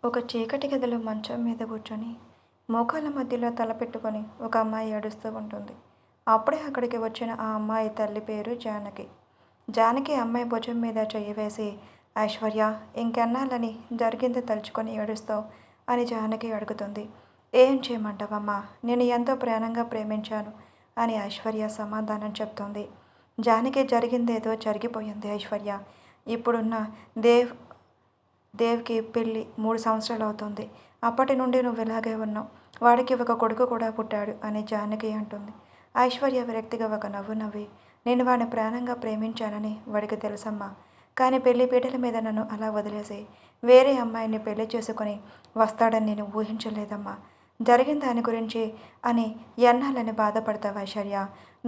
ఒక చీకటి గదిలో మంచం మీద కూర్చొని మోకాళ్ళ మధ్యలో తల పెట్టుకొని ఒక అమ్మాయి ఏడుస్తూ ఉంటుంది. అప్పుడే అక్కడికి వచ్చిన ఆ అమ్మాయి తల్లి పేరు జానకి. జానకి అమ్మాయి భుజం మీద చెయ్యి వేసి, ఐశ్వర్య, ఇంకెన్నాళ్ళని జరిగింది తలుచుకొని ఏడుస్తావు అని జానకి అడుగుతుంది. ఏం చేయమంటావమ్మా, నేను ఎంతో ప్రాణంగా ప్రేమించాను అని ఐశ్వర్య సమాధానం చెప్తుంది. జానకి జరిగిందేదో జరిగిపోయింది ఐశ్వర్య. ఇప్పుడున్న దేవ్ దేవ్కి పెళ్ళి 3 సంవత్సరాలు అవుతుంది. అప్పటి నుండి నువ్వు ఇలాగే ఉన్నావు. వాడికి ఒక కొడుకు కూడా పుట్టాడు అని జానకి అంటుంది. ఐశ్వర్య విరక్తిగా ఒక నవ్వు నవ్వి, నేను వాడిని ప్రాణంగా ప్రేమించానని వాడికి తెలుసమ్మా. కానీ పెళ్లి పీటల మీద నన్ను అలా వదిలేసి వేరే అమ్మాయిని పెళ్లి చేసుకొని వస్తాడని నేను ఊహించలేదమ్మా. జరిగిన దాని గురించి అని ఎన్నాళ్ళని బాధపడతావు ఐశ్వర్య.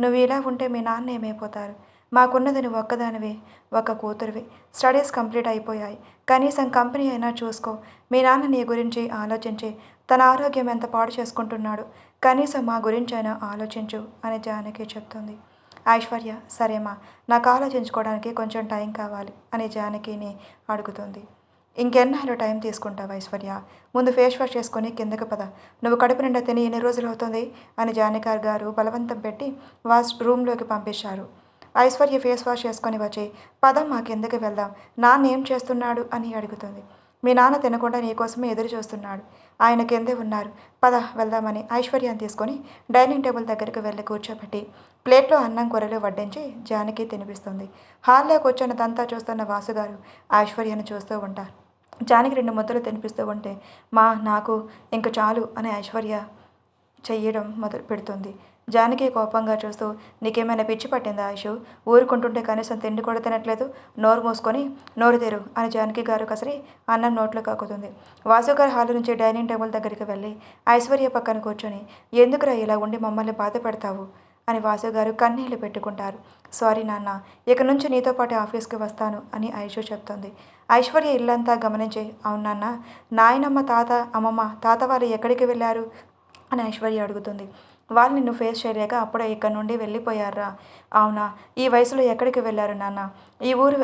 నువ్వు ఇలా ఉంటే మీ నాన్న ఏమైపోతారు? మాకున్నది నువ్వు ఒక్కదానివి, ఒక కూతురివి. స్టడీస్ కంప్లీట్ అయిపోయాయి. కనీసం కంపెనీ అయినా చూసుకో. మీ నాన్న నీ గురించి ఆలోచించి తన ఆరోగ్యం ఎంత పాడు చేసుకుంటున్నాడు. కనీసం మా గురించైనా ఆలోచించు అని జానకి చెప్తుంది. ఐశ్వర్య, సరేమా, నాకు ఆలోచించుకోవడానికి కొంచెం టైం కావాలి అని జానకిని అడుగుతుంది. ఇంకెన్నాళ్ళు టైం తీసుకుంటావు ఐశ్వర్య? ముందు ఫేస్ వాష్ చేసుకొని కిందకి పద. నువ్వు కడుపు నిండా తిని ఎన్ని రోజులు అవుతుంది అని జానకి గారు బలవంతం పెట్టి రూమ్లోకి పంపించారు. ఐశ్వర్య ఫేస్ వాష్ చేసుకొని వచ్చి, పదమ్మా కిందకి వెళ్దాం, నాన్న ఏం చేస్తున్నాడు అని అడుగుతుంది. మీ నాన్న తినకుండా నీకోసమే ఎదురు చూస్తున్నాడు. ఆయన కిందే ఉన్నారు, పద వెళ్దామని ఐశ్వర్యను తీసుకొని డైనింగ్ టేబుల్ దగ్గరికి వెళ్ళి కూర్చోబెట్టి ప్లేట్లో అన్నం కూరలు వడ్డించి జానకి తినిపిస్తుంది. హాల్లో కూర్చొన్నదంతా చూస్తున్న వాసుగారు ఐశ్వర్యను చూస్తూ ఉంటారు. జానకి 2 ముద్దలు తినిపిస్తూ ఉంటే, మా నాకు ఇంక చాలు అని ఐశ్వర్య చెయ్యడం మొదలు పెడుతుంది. జానకి కోపంగా చూస్తూ, నీకేమైనా పిచ్చి పట్టిందా ఆయుషు? ఊరుకుంటుంటే కనీసం తిండి కూడా తినట్లేదు. నోరు మూసుకొని నోరు తెరు అని జానకి గారు కసిరి అన్నం నోట్లో కాకుతుంది. వాసుగారు హాలు నుంచి డైనింగ్ టేబుల్ దగ్గరికి వెళ్ళి ఐశ్వర్య పక్కన కూర్చొని, ఎందుకురా ఇలా ఉండి మమ్మల్ని బాధ పెడతావు అని వాసుగారు కన్నీళ్లు పెట్టుకుంటారు. సారీ నాన్న, ఇక నుంచి నీతో పాటు ఆఫీస్కి వస్తాను అని ఐషు చెప్తుంది. ఐశ్వర్య ఇల్లంతా గమనించి, అవును నాన్న, నాయనమ్మ, తాత, అమ్మమ్మ, తాత వాళ్ళు ఎక్కడికి వెళ్ళారు అని ఐశ్వర్య అడుగుతుంది. వాళ్ళు నిన్ను ఫేస్ చేయలేక అప్పుడే ఇక్కడ నుండి వెళ్ళిపోయారా? అవునా, ఈ వయసులో ఎక్కడికి వెళ్ళారు నాన్న? ఈ ఊరు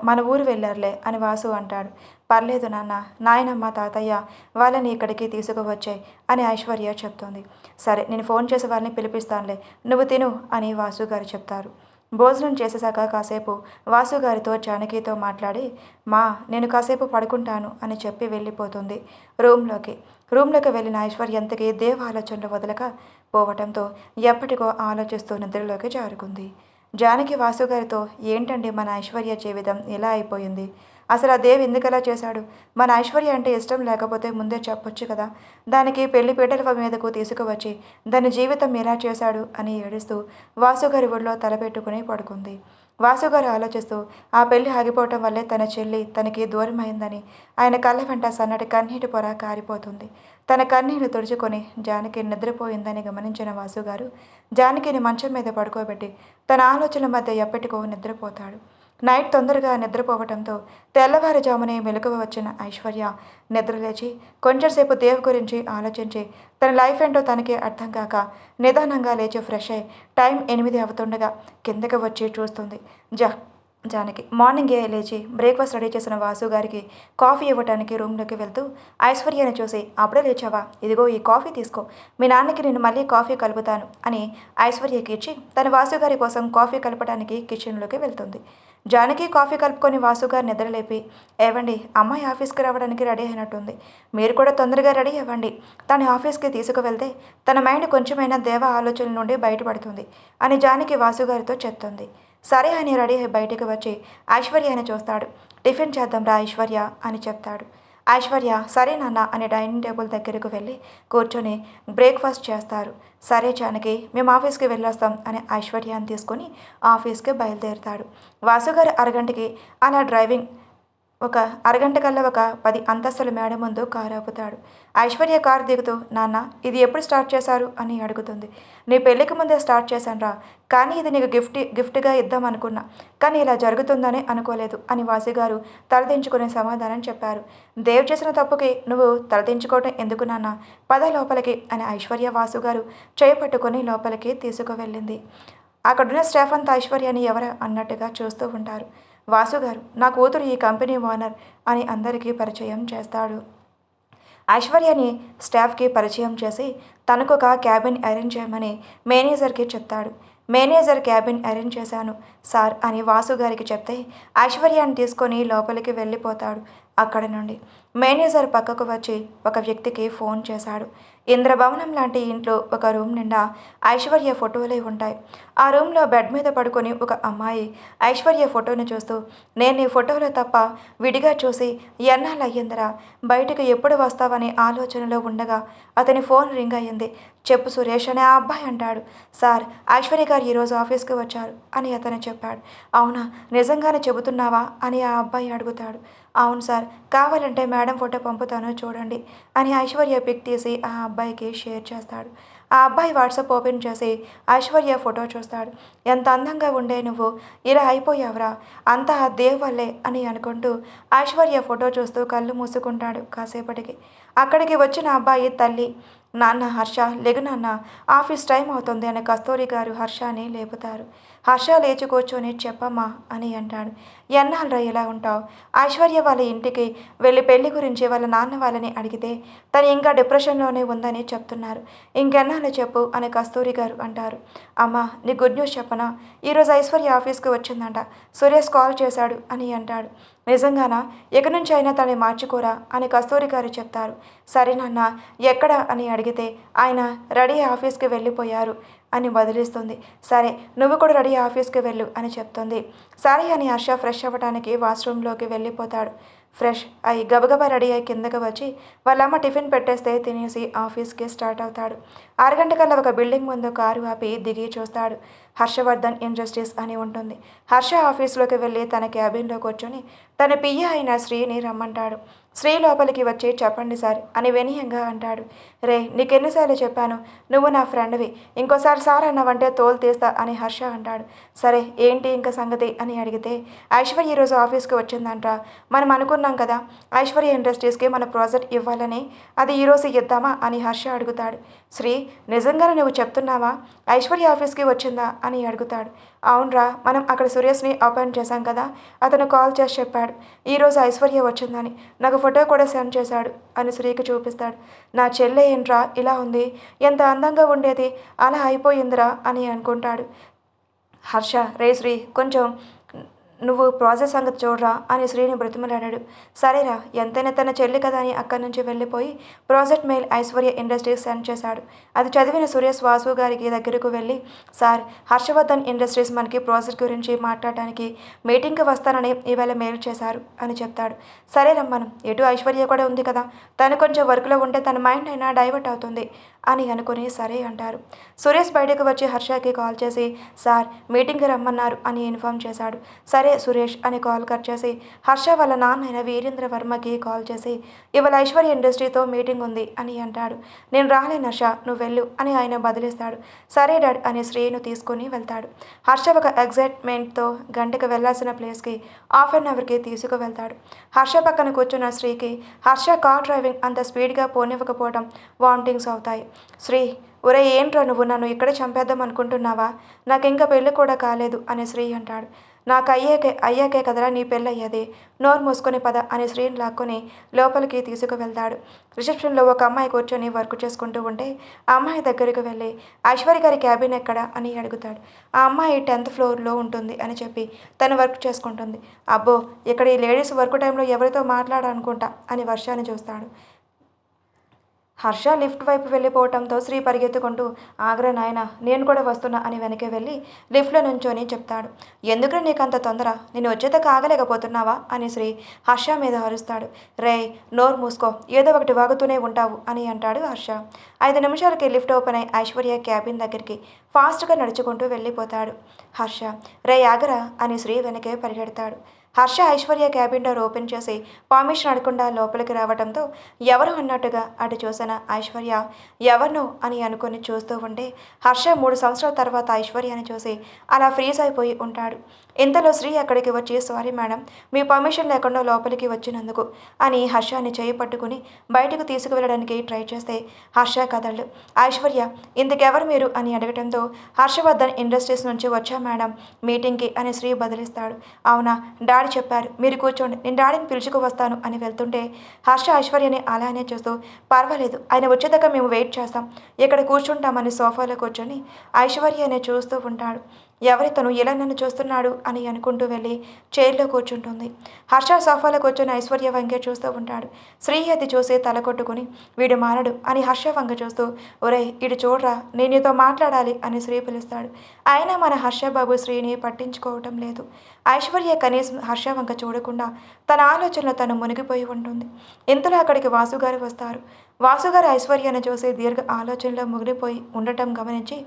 మన ఊరు వెళ్ళారులే అని వాసు అంటాడు. పర్లేదు నాన్న, నాయనమ్మ, తాతయ్య వాళ్ళని ఇక్కడికి తీసుకువచ్చాయి అని ఐశ్వర్య చెప్తుంది. సరే, నేను ఫోన్ చేసి వాళ్ళని పిలిపిస్తానులే, నువ్వు తిను అని వాసు గారు చెప్తారు. భోజనం చేసేసాక కాసేపు వాసుగారితో జానకితో మాట్లాడి, మా నేను కాసేపు పడుకుంటాను అని చెప్పి వెళ్ళిపోతుంది రూమ్లోకి వెళ్ళిన ఐశ్వర్య ఎంతకీ దేవ ఆలోచనలు వదలక పోవటంతో ఎప్పటికో ఆలోచిస్తూ నిద్రలోకి జారుకుంది. జానకి వాసుగారితో, ఏంటండి మన ఐశ్వర్య జీవితం ఎలా అయిపోయింది? అసలు ఆ దేవ్ ఎందుకలా చేశాడు? మన ఐశ్వర్య అంటే ఇష్టం లేకపోతే ముందే చెప్పొచ్చు కదా. దానికి పెళ్లి పీటల మీదకు తీసుకువచ్చి దాని జీవితం ఎలా చేశాడు అని ఏడుస్తూ వాసుగారి ఒడిలో తలపెట్టుకుని పడుకుంది. వాసుగారు ఆలోచిస్తూ, ఆ పెళ్లి ఆగిపోవటం వల్లే తన చెల్లి తనకి దూరం అయిందని ఆయన కళ్ళ వెంట సన్నటి కన్నీటి పొర కారిపోతుంది. తన కన్నీళ్లు తుడుచుకొని జానకి నిద్రపోయిందని గమనించిన వాసుగారు జానకిని మంచం మీద పడుకోబెట్టి తన ఆలోచనల మధ్య ఎప్పటికో నిద్రపోతాడు. నైట్ తొందరగా నిద్రపోవటంతో తెల్లవారుజామునే మెలకువ వచ్చిన ఐశ్వర్య నిద్రలేచి కొంచెంసేపు దేవ్ గురించి ఆలోచించి తన లైఫ్ ఏంటో తనకి అర్థం కాక నిదానంగా లేచి ఫ్రెష్ అయి టైం 8 అవుతుండగా కిందకి వచ్చి చూస్తుంది. జానకి మార్నింగే లేచి బ్రేక్ఫాస్ట్ రెడీ చేసిన వాసు గారికి కాఫీ ఇవ్వడానికి రూమ్లోకి వెళ్తూ ఐశ్వర్యని చూసి, అప్పుడే లేచావా, ఇదిగో ఈ కాఫీ తీసుకో, మీ నాన్నకి నేను మళ్ళీ కాఫీ కలుపుతాను అని ఐశ్వర్యకి ఇచ్చి తన వాసుగారి కోసం కాఫీ కలపడానికి కిచెన్లోకి వెళ్తుంది. జానకి కాఫీ కలుపుకొని వాసుగారు నిద్రలేపి, ఏవండి, అమ్మాయి ఆఫీస్కి రావడానికి రెడీ అయినట్టుంది, మీరు కూడా తొందరగా రెడీ అవ్వండి, తన ఆఫీస్కి తీసుకువెళ్తే తన మైండ్ కొంచెమైనా దేవ ఆలోచనల నుండి బయటపడుతుంది అని జానకి వాసుగారితో చెప్తుంది. సరే అని రెడీ అయి బయటికి వచ్చి ఐశ్వర్యని చూస్తాడు. టిఫిన్ చేద్దాం రా ఐశ్వర్య అని చెప్తాడు. ఐశ్వర్య సరే నాన్న అని డైనింగ్ టేబుల్ దగ్గరకు వెళ్ళి కూర్చొని బ్రేక్ఫాస్ట్ చేస్తారు. సరే జానకి, మేము ఆఫీస్కి వెళ్ళొస్తాం అని ఐశ్వర్యాన్ని తీసుకొని ఆఫీస్కి బయలుదేరుతాడు. వాసుగారు అరగంటకి అలా డ్రైవింగ్ ఒక అరగంట కల్లా ఒక 10 అంతస్తుల మేడ ముందు కారు ఆపుతాడు. ఐశ్వర్య కారు దిగుతూ, నాన్న, ఇది ఎప్పుడు స్టార్ట్ చేశారు అని అడుగుతుంది. నీ పెళ్ళికి ముందే స్టార్ట్ చేశాను రా, కానీ ఇది నీకు గిఫ్ట్గా ఇద్దాం అనుకున్నా, కానీ ఇలా జరుగుతుందని అనుకోలేదు అని వాసిగారు తలదించుకునే సమాధానం చెప్పారు. దేవ్ చేసిన తప్పుకి నువ్వు తలదించుకోవటం ఎందుకు నాన్న, పద లోపలికి అని ఐశ్వర్య వాసుగారు చేపట్టుకొని లోపలికి తీసుకువెళ్ళింది. అక్కడున్న స్టాఫ్ అంతా ఐశ్వర్యని ఎవరా అన్నట్టుగా చూస్తూ ఉంటారు. వాసుగారు, నా కూతురు ఈ కంపెనీ ఓనర్ అని అందరికీ పరిచయం చేస్తాడు. ఐశ్వర్యని స్టాఫ్కి పరిచయం చేసి తనకొక క్యాబిన్ అరేంజ్ చేయమని మేనేజర్కి చెప్తాడు. మేనేజర్ క్యాబిన్ అరేంజ్ చేశాను సార్ అని వాసు గారికి చెప్తే ఐశ్వర్యాన్ని తీసుకొని లోపలికి వెళ్ళిపోతాడు. అక్కడి నుండి మేనేజర్ పక్కకు వచ్చి ఒక వ్యక్తికి ఫోన్ చేశాడు. ఇంద్రభవనం లాంటి ఇంట్లో ఒక రూమ్ నిండా ఐశ్వర్య ఫోటోలే ఉంటాయి. ఆ రూమ్లో బెడ్ మీద పడుకొని ఒక అమ్మాయి ఐశ్వర్య ఫోటోని చూస్తూ, నేను ఈ ఫోటోలో తప్ప విడిగా చూసి ఎన్నాళ్ళు అయ్యిందిరా, బయటకు ఎప్పుడు వస్తావని ఆలోచనలో ఉండగా అతని ఫోన్ రింగ్ అయ్యింది. చెప్పు సురేష్ అనే ఆ అబ్బాయి అంటాడు. సార్, ఐశ్వర్య గారు ఈరోజు ఆఫీస్కి వచ్చారు అని అతను చెప్పాడు. అవునా, నిజంగానే చెబుతున్నావా అని ఆ అబ్బాయి అడుగుతాడు. అవును సార్, కావాలంటే మేడం ఫోటో పంపుతాను చూడండి అని ఐశ్వర్య పిక్ తీసి ఆ అబ్బాయికి షేర్ చేస్తాడు. ఆ అబ్బాయి వాట్సాప్ ఓపెన్ చేసి ఐశ్వర్య ఫోటో చూస్తాడు. ఎంత అందంగా ఉండే నువ్వు, ఇలా అయిపోయావురా, అంతా ఆ దేవ్ వల్లే అని అనుకుంటూ ఐశ్వర్య ఫోటో చూస్తూ కళ్ళు మూసుకుంటాడు. కాసేపటికి అక్కడికి వచ్చిన అబ్బాయి తల్లి, నాన్న హర్ష లెగు నాన్న, ఆఫీస్ టైం అవుతుంది అని కస్తూరి గారు హర్షని లేపుతారు. హర్ష లేచి కూర్చొని చెప్పమ్మా అని అంటాడు. ఎన్నాళ్ళరా ఇలా ఉంటావు? ఐశ్వర్య వాళ్ళ ఇంటికి వెళ్ళి పెళ్లి గురించి వాళ్ళ నాన్న వాళ్ళని అడిగితే తను ఇంకా డిప్రెషన్లోనే ఉందని చెప్తున్నారు. ఇంకెన్నాళ్ళు చెప్పు అని కస్తూరి గారు అంటారు. అమ్మా, నీ గుడ్ న్యూస్ చెప్పనా, ఈరోజు ఐశ్వర్య ఆఫీస్కి వచ్చిందంట, సురేష్ కాల్ చేశాడు అని అంటాడు. నిజంగానా? ఇక నుంచి అయినా తనని మార్చుకోరా అని కస్తూరి గారు చెప్తారు. సరే నాన్న, ఎక్కడ అని అడిగితే ఆయన రెడీ ఆఫీస్కి వెళ్ళిపోయారు అని బదిలిస్తుంది. సరే, నువ్వు కూడా రెడీ ఆఫీస్కి వెళ్ళు అని చెప్తుంది. సరే అని హర్ష ఫ్రెష్ అవ్వడానికి వాష్రూమ్లోకి వెళ్ళిపోతాడు. ఫ్రెష్ అయి గబగబా రెడీ అయి కిందకు వచ్చి వాళ్ళమ్మ టిఫిన్ పెట్టేస్తే తినేసి ఆఫీస్కి స్టార్ట్ అవుతాడు. అరగంట కల్లా ఒక బిల్డింగ్ ముందు కారు ఆపి దిగి చూస్తాడు. హర్షవర్ధన్ ఇండస్ట్రీస్ అని ఉంటుంది. హర్ష ఆఫీస్లోకి వెళ్ళి తన క్యాబిన్లో కూర్చొని తన పియ్య అయిన శ్రీని రమ్మంటాడు. శ్రీ లోపలికి వచ్చి చెప్పండి సార్ అని వినయంగా అంటాడు. రే, నీకెన్నిసార్లు చెప్పాను, నువ్వు నా ఫ్రెండ్వి, ఇంకోసారి సార్ అన్నావంటే తోలు తీస్తా అని హర్ష అంటాడు. సరే, ఏంటి ఇంకా సంగతి అని అడిగితే ఐశ్వర్య ఈరోజు ఆఫీస్కి వచ్చిందంట, మనం అనుకున్నాం కదా ఐశ్వర్య ఇండస్ట్రీస్కి మన ప్రాజెక్ట్ ఇవ్వాలని, అది ఈరోజు ఇద్దామా అని హర్ష అడుగుతాడు. శ్రీ, నిజంగానే నువ్వు చెప్తున్నావా, ఐశ్వర్య ఆఫీస్కి వచ్చిందా అని అడుగుతాడు. అవునరా, మనం అక్కడ సురేష్ని అపాయింట్ చేశాం కదా, అతను కాల్ చేసి చెప్పాడు ఈరోజు ఐశ్వర్య వచ్చిందని, నాకు ఫోటో కూడా సెండ్ చేశాడు అని శ్రీకి చూపిస్తాడు. నా చెల్లె ఏంట్రా ఇలా ఉంది, ఎంత అందంగా ఉండేది అలా అయిపోయిందిరా అని అనుకుంటాడు. హర్ష, రే శ్రీ, కొంచెం నువ్వు ప్రాజెక్ట్ సంగతి చూడరా అని శ్రీని బ్రతిమలాడాడు. సరేరా, ఎంతైనా తన చెల్లి కదా అని అక్కడి నుంచి వెళ్ళిపోయి project mail Aishwarya industries send చేశాడు. అది చదివిన సురేష్ వాసు గారికి దగ్గరకు వెళ్ళి, సార్, హర్షవర్ధన్ ఇండస్ట్రీస్ మనకి ప్రాజెక్ట్ గురించి మాట్లాడడానికి మీటింగ్కి వస్తానని ఈవేళ మెయిల్ చేశారు అని చెప్తాడు. సరే రమ్మను, ఎటు ఐశ్వర్య కూడా ఉంది కదా, తను కొంచెం వర్క్లో ఉంటే తన మైండ్ అయినా డైవర్ట్ అవుతుంది అని అనుకుని సరే అంటారు. సురేష్ బయటకు వచ్చి హర్షకి కాల్ చేసి సార్, మీటింగ్కి రమ్మన్నారు అని ఇన్ఫామ్ చేశాడు. సరే సురేష్ అని కాల్ కట్ చేసి హర్ష వాళ్ళ నాన్న వీరేంద్ర వర్మకి కాల్ చేసి ఇవాళ ఐశ్వర్య ఇండస్ట్రీతో మీటింగ్ ఉంది అని అంటాడు. నేను రాలేను హర్ష, నువ్వు వెళ్ళు అని ఆయన బదిలిస్తాడు. సరే డాడ్ అని శ్రీను తీసుకుని వెళ్తాడు. హర్ష ఒక ఎగ్జైట్మెంట్తో గంటకు వెళ్లాల్సిన ప్లేస్కి ½ తీసుకువెళ్తాడు. హర్ష పక్కన కూర్చున్న శ్రీకి హర్ష కార్ డ్రైవింగ్ అంత స్పీడ్గా పోనివ్వకపోవడం వామిటింగ్స్ అవుతాయి. శ్రీ, ఒరే ఏంట్రా నువ్వు నన్ను ఇక్కడే చంపేద్దాం అనుకుంటున్నావా, నాకు ఇంకా పెళ్ళి కూడా కాలేదు అని శ్రీ అంటాడు. నాకు అయ్యాకే కదరా నీ పెళ్ళి అయ్యేది, నోరు మూసుకొని పద అని శ్రీని లాక్కొని లోపలికి తీసుకువెళ్తాడు. రిసెప్షన్లో ఒక అమ్మాయి కూర్చొని వర్క్ చేసుకుంటూ ఉంటే ఆ అమ్మాయి దగ్గరికి వెళ్ళి ఐశ్వర్య గారి క్యాబిన్ ఎక్కడ అని అడుగుతాడు. ఆ అమ్మాయి 10th ఫ్లోర్లో ఉంటుంది అని చెప్పి తను వర్క్ చేసుకుంటుంది. అబ్బో, ఇక్కడ ఈ లేడీస్ వర్క్ టైంలో ఎవరితో మాట్లాడాలనుకుంటా అని వర్షాన్ని చూస్తాడు. హర్ష లిఫ్ట్ వైపు వెళ్ళిపోవడంతో శ్రీ పరిగెత్తుకుంటూ ఆగ్రా నాయన, నేను కూడా వస్తున్నా అని వెనక్కి వెళ్ళి లిఫ్ట్లో నుంచొని చెప్తాడు. ఎందుకు నీకు అంత తొందర, నేను వచ్చేదాకా ఆగలేకపోతున్నావా అని శ్రీ హర్ష మీద అరుస్తాడు. రే, నోరు మూసుకో, ఏదో ఒకటి వాగుతూనే ఉంటావు అని అంటాడు హర్ష. 5 నిమిషాలకి లిఫ్ట్ ఓపెన్ అయి ఐశ్వర్య క్యాబిన్ దగ్గరికి ఫాస్ట్గా నడుచుకుంటూ వెళ్ళిపోతాడు. హర్ష, రే ఆగరా అని శ్రీ వెనకే పరిగెడతాడు. Harsha Aishwarya cabin door open చేసి పర్మిషన్ అడగకుండా లోపలికి రావడంతో ఎవరు అన్నట్టుగా అటు చూసిన ఐశ్వర్య ఎవరినో అని అనుకుని చూస్తూ ఉంటే హర్ష 3 సంవత్సరాల తర్వాత ఐశ్వర్యని చూసి అలా ఫ్రీజ్ అయిపోయి ఉంటాడు. ఇంతలో శ్రీ అక్కడికి వచ్చి సారీ మేడం, మీ పర్మిషన్ లేకుండా లోపలికి వచ్చినందుకు అని హర్షని చేయి పట్టుకుని బయటకు తీసుకువెళ్ళడానికి ట్రై చేస్తే హర్ష కదలడు. ఐశ్వర్య, ఇందుకెవరు మీరు అని అడగడంతో హర్షవర్ధన్ ఇండస్ట్రీస్ నుంచి వచ్చా మేడం మీటింగ్కి అని శ్రీ బదిలిస్తాడు. అవునా, డాడీ డాడీ చెప్పారు, మీరు కూర్చోండి, నేను డాడీని పిలుచుకు వస్తాను అని వెళ్తుంటే హర్ష ఐశ్వర్యని అలానే చూస్తూ, పర్వాలేదు, ఆయన వచ్చేదాకా మేము వెయిట్ చేస్తాం, ఇక్కడ కూర్చుంటామని సోఫాలో కూర్చొని ఐశ్వర్యని చూస్తూ ఉంటాడు. ఎవరి తను ఇలా నన్ను చూస్తున్నాడు అని అనుకుంటూ వెళ్ళి చైర్లో కూర్చుంటుంది. హర్ష సోఫాలో కూర్చొని ఐశ్వర్య వంగే చూస్తూ ఉంటాడు. శ్రీ అది చూసి తల కొట్టుకుని, వీడు మారడు అని హర్ష వంగ చూస్తూ, ఒరే ఇటు చూడరా, నేను నీతో మాట్లాడాలి అని శ్రీ పిలుస్తాడు. అయినా మన హర్షబాబు శ్రీని పట్టించుకోవటం లేదు. ఐశ్వర్య కనీసం హర్ష వంక చూడకుండా తన ఆలోచనలో తను మునిగిపోయి ఉంటుంది. ఇంతలో అక్కడికి వాసుగారు వస్తారు. వాసుగారు ఐశ్వర్యను చూసి దీర్ఘ ఆలోచనలో ముగిలిపోయి ఉండటం గమనించి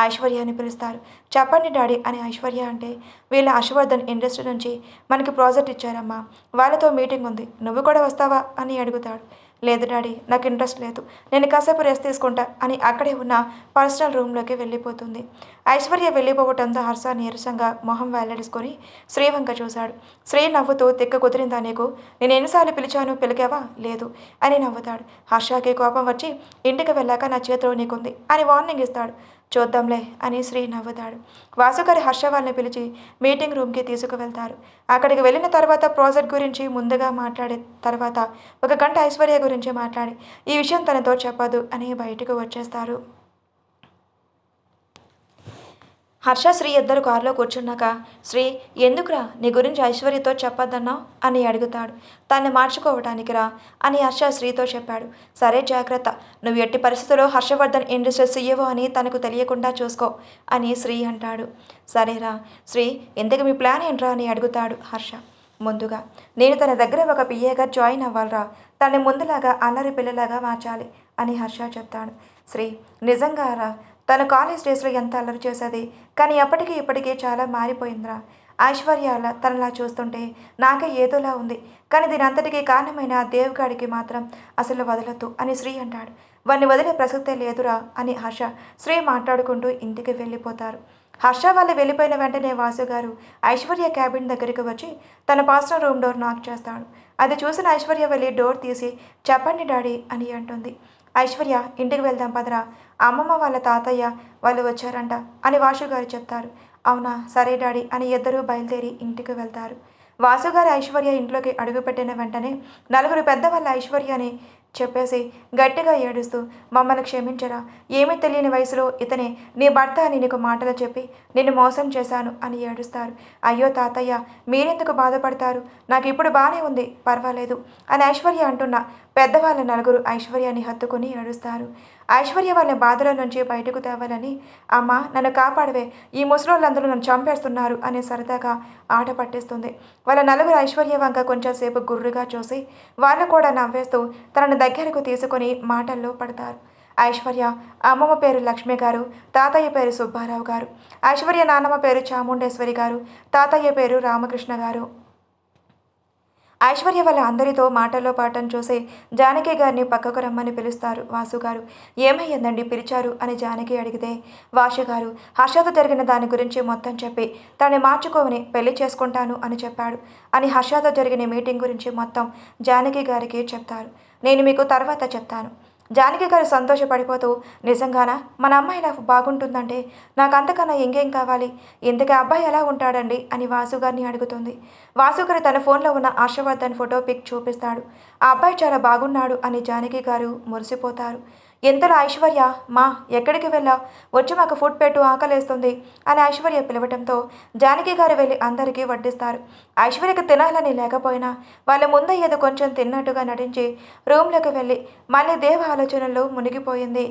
ఐశ్వర్యాన్ని పిలుస్తారు. చెప్పండి డాడీ అని ఐశ్వర్య అంటే, వీళ్ళ హర్షవర్ధన్ ఇండస్ట్రీ నుంచి మనకి ప్రాజెక్ట్ ఇచ్చారమ్మా, వాళ్ళతో మీటింగ్ ఉంది, నువ్వు కూడా వస్తావా అని అడుగుతాడు. లేదు డాడీ, నాకు ఇంట్రెస్ట్ లేదు, నేను కాసేపు రెస్ట్ తీసుకుంటా అని అక్కడే ఉన్న పర్సనల్ రూమ్లోకి వెళ్ళిపోతుంది. ఐశ్వర్య వెళ్ళిపోవటంతో హర్ష నీరసంగా మొహం వెల్లడించుకొని శ్రీవంక చూశాడు. శ్రీ నవ్వుతూ, తిక్క కుదిరిందా నీకు, నేను ఎన్నిసార్లు పిలిచాను, పిలికావా, లేదు అని నవ్వుతాడు. హర్షకి కోపం వచ్చి, ఇంటికి వెళ్ళాక నా చేతిలో నీకుంది అని వార్నింగ్ ఇస్తాడు. చూద్దాంలే అని శ్రీ నవ్వుతాడు. వాసుగారి హర్ష వాళ్ళని పిలిచి మీటింగ్ రూమ్కి తీసుకువెళ్తారు. అక్కడికి వెళ్ళిన తర్వాత ప్రాజెక్ట్ గురించి ముందుగా మాట్లాడే తర్వాత 1 గంట ఐశ్వర్య గురించి మాట్లాడి ఈ విషయం తనతో చెప్పదు అని బయటకు వచ్చేస్తారు. హర్ష శ్రీ ఇద్దరు కారులో కూర్చున్నాక, శ్రీ ఎందుకురా నీ గురించి ఐశ్వర్యతో చెప్పొద్దన్నావు అని అడుగుతాడు. తన్ని మార్చుకోవటానికి రా అని హర్ష శ్రీతో చెప్పాడు. సరే జాగ్రత్త, నువ్వు ఎట్టి పరిస్థితుల్లో హర్షవర్ధన్ ఇండస్ట్రీస్ సీఈఓ అని తనకు తెలియకుండా చూసుకో అని శ్రీ అంటాడు. సరేరా శ్రీ, ఇంతకు మీ ప్లాన్ ఏంట్రా అని అడుగుతాడు హర్ష. ముందుగా నేను తన దగ్గర ఒక పిఏగా జాయిన్ అవ్వాలరా, తనని ముందులాగా అల్లరి పిల్లలాగా మార్చాలి అని హర్ష చెప్తాడు. శ్రీ నిజంగా రా, తను కాలేజ్ డేస్లో ఎంత అల్లరి చేసేది, కానీ అప్పటికి ఇప్పటికీ చాలా మారిపోయిందిరా. ఐశ్వర్య తనలా చూస్తుంటే నాకే ఏదోలా ఉంది, కానీ దీని అంతటికీ కారణమైన దేవ్గాడికి మాత్రం అసలు వదలొద్దు అని శ్రీ అంటాడు. వాడిని వదిలే ప్రసక్తే లేదురా అని హర్ష శ్రీ మాట్లాడుకుంటూ ఇంటికి వెళ్ళిపోతారు. హర్ష వాళ్ళు వెళ్ళిపోయిన వెంటనే వాసుగారు ఐశ్వర్య క్యాబిన్ దగ్గరికి వచ్చి తన పర్సనల్ రూమ్ డోర్ నాక్ చేస్తాడు. అది చూసిన ఐశ్వర్య వెళ్ళి డోర్ తీసి చెప్పండి డాడీ అని అంటుంది. ఐశ్వర్య ఇంటికి వెళ్దాం పదరా, అమ్మమ్మ వాళ్ళ తాతయ్య వాళ్ళు వచ్చారంట అని వాసుగారు చెప్తారు. అవునా, సరే డాడీ అని ఇద్దరూ బయలుదేరి ఇంటికి వెళ్తారు. వాసుగారు ఐశ్వర్య ఇంట్లోకి అడుగుపెట్టిన వెంటనే నలుగురు పెద్దవాళ్ళ ఐశ్వర్యని చెప్పేసి గట్టిగా ఏడుస్తూ, మమ్మల్ని క్షమించరా, ఏమీ తెలియని వయసులో ఇతనే నీ భర్త అని నీకు మాటలు చెప్పి నిన్ను మోసం చేశాను అని ఏడుస్తారు. అయ్యో తాతయ్య, మీరెందుకు బాధపడతారు, నాకు ఇప్పుడు బాగానే ఉంది, పర్వాలేదు అని ఐశ్వర్య అంటున్నా పెద్దవాళ్ళ నలుగురు ఐశ్వర్యాన్ని హత్తుకుని ఏడుస్తారు. ఐశ్వర్య వాళ్ళ బాధల నుంచి బయటకు తేవాలని, అమ్మ నన్ను కాపాడవే, ఈ ముసలోళ్ళందరూ నన్ను చంపేస్తున్నారు అని సరదాగా ఆట పట్టిస్తుంది. వాళ్ళ నలుగురు ఐశ్వర్య వంక కొంచెంసేపు గుర్రుగా చూసి వాళ్ళు కూడా నవ్వేస్తూ తనను దగ్గరకు తీసుకొని మాటల్లో పడతారు. ఐశ్వర్య అమ్మమ్మ పేరు లక్ష్మి గారు, తాతయ్య పేరు సుబ్బారావు గారు. ఐశ్వర్య నాన్నమ్మ పేరు చాముండేశ్వరి గారు, తాతయ్య పేరు రామకృష్ణ గారు. ఐశ్వర్య వాళ్ళ అందరితో మాటల్లో పాటను చూసి జానకి గారిని పక్కకు రమ్మని పిలుస్తారు వాసుగారు. ఏమయ్యిందండి పిలిచారు అని జానకి అడిగితే, వాసుగారు హర్షతో జరిగిన దాని గురించి మొత్తం చెప్పి తనని మార్చుకోవని పెళ్లి చేసుకుంటాను అని చెప్పాడు అని హర్షతో జరిగిన మీటింగ్ గురించి మొత్తం జానకి గారికి చెప్తారు. నేను మీకు తర్వాత చెప్తాను. జానకి గారు సంతోషపడిపోతూ, నిజంగానా మన అమ్మాయి ఇలా బాగుంటుందంటే నాకు అంతకన్నా ఇంకేం కావాలి, ఇంతకీ అబ్బాయి ఎలా ఉంటాడండి అని వాసుగారిని అడుగుతుంది. వాసుగారు తన ఫోన్లో ఉన్న హర్షవర్ధన్ ఫోటో పిక్ చూపిస్తాడు. ఆ అబ్బాయి చాలా బాగున్నాడు అని జానకి గారు మురిసిపోతారు. ఇంతలో ఐశ్వర్య, మా ఎక్కడికి వెళ్ళావు, వచ్చి మాకు ఫుడ్ పెట్టు, ఆకలేస్తుంది అని ఐశ్వర్య పిలవటంతో జానకి గారు వెళ్ళి అందరికీ వడ్డిస్తారు. ఐశ్వర్యకి తినాలని లేకపోయినా వాళ్ళ ముందు ఏదో కొంచెం తిన్నట్టుగా నటించి రూమ్లోకి వెళ్ళి మళ్ళీ దేవ ఆలోచనల్లో మునిగిపోయింది.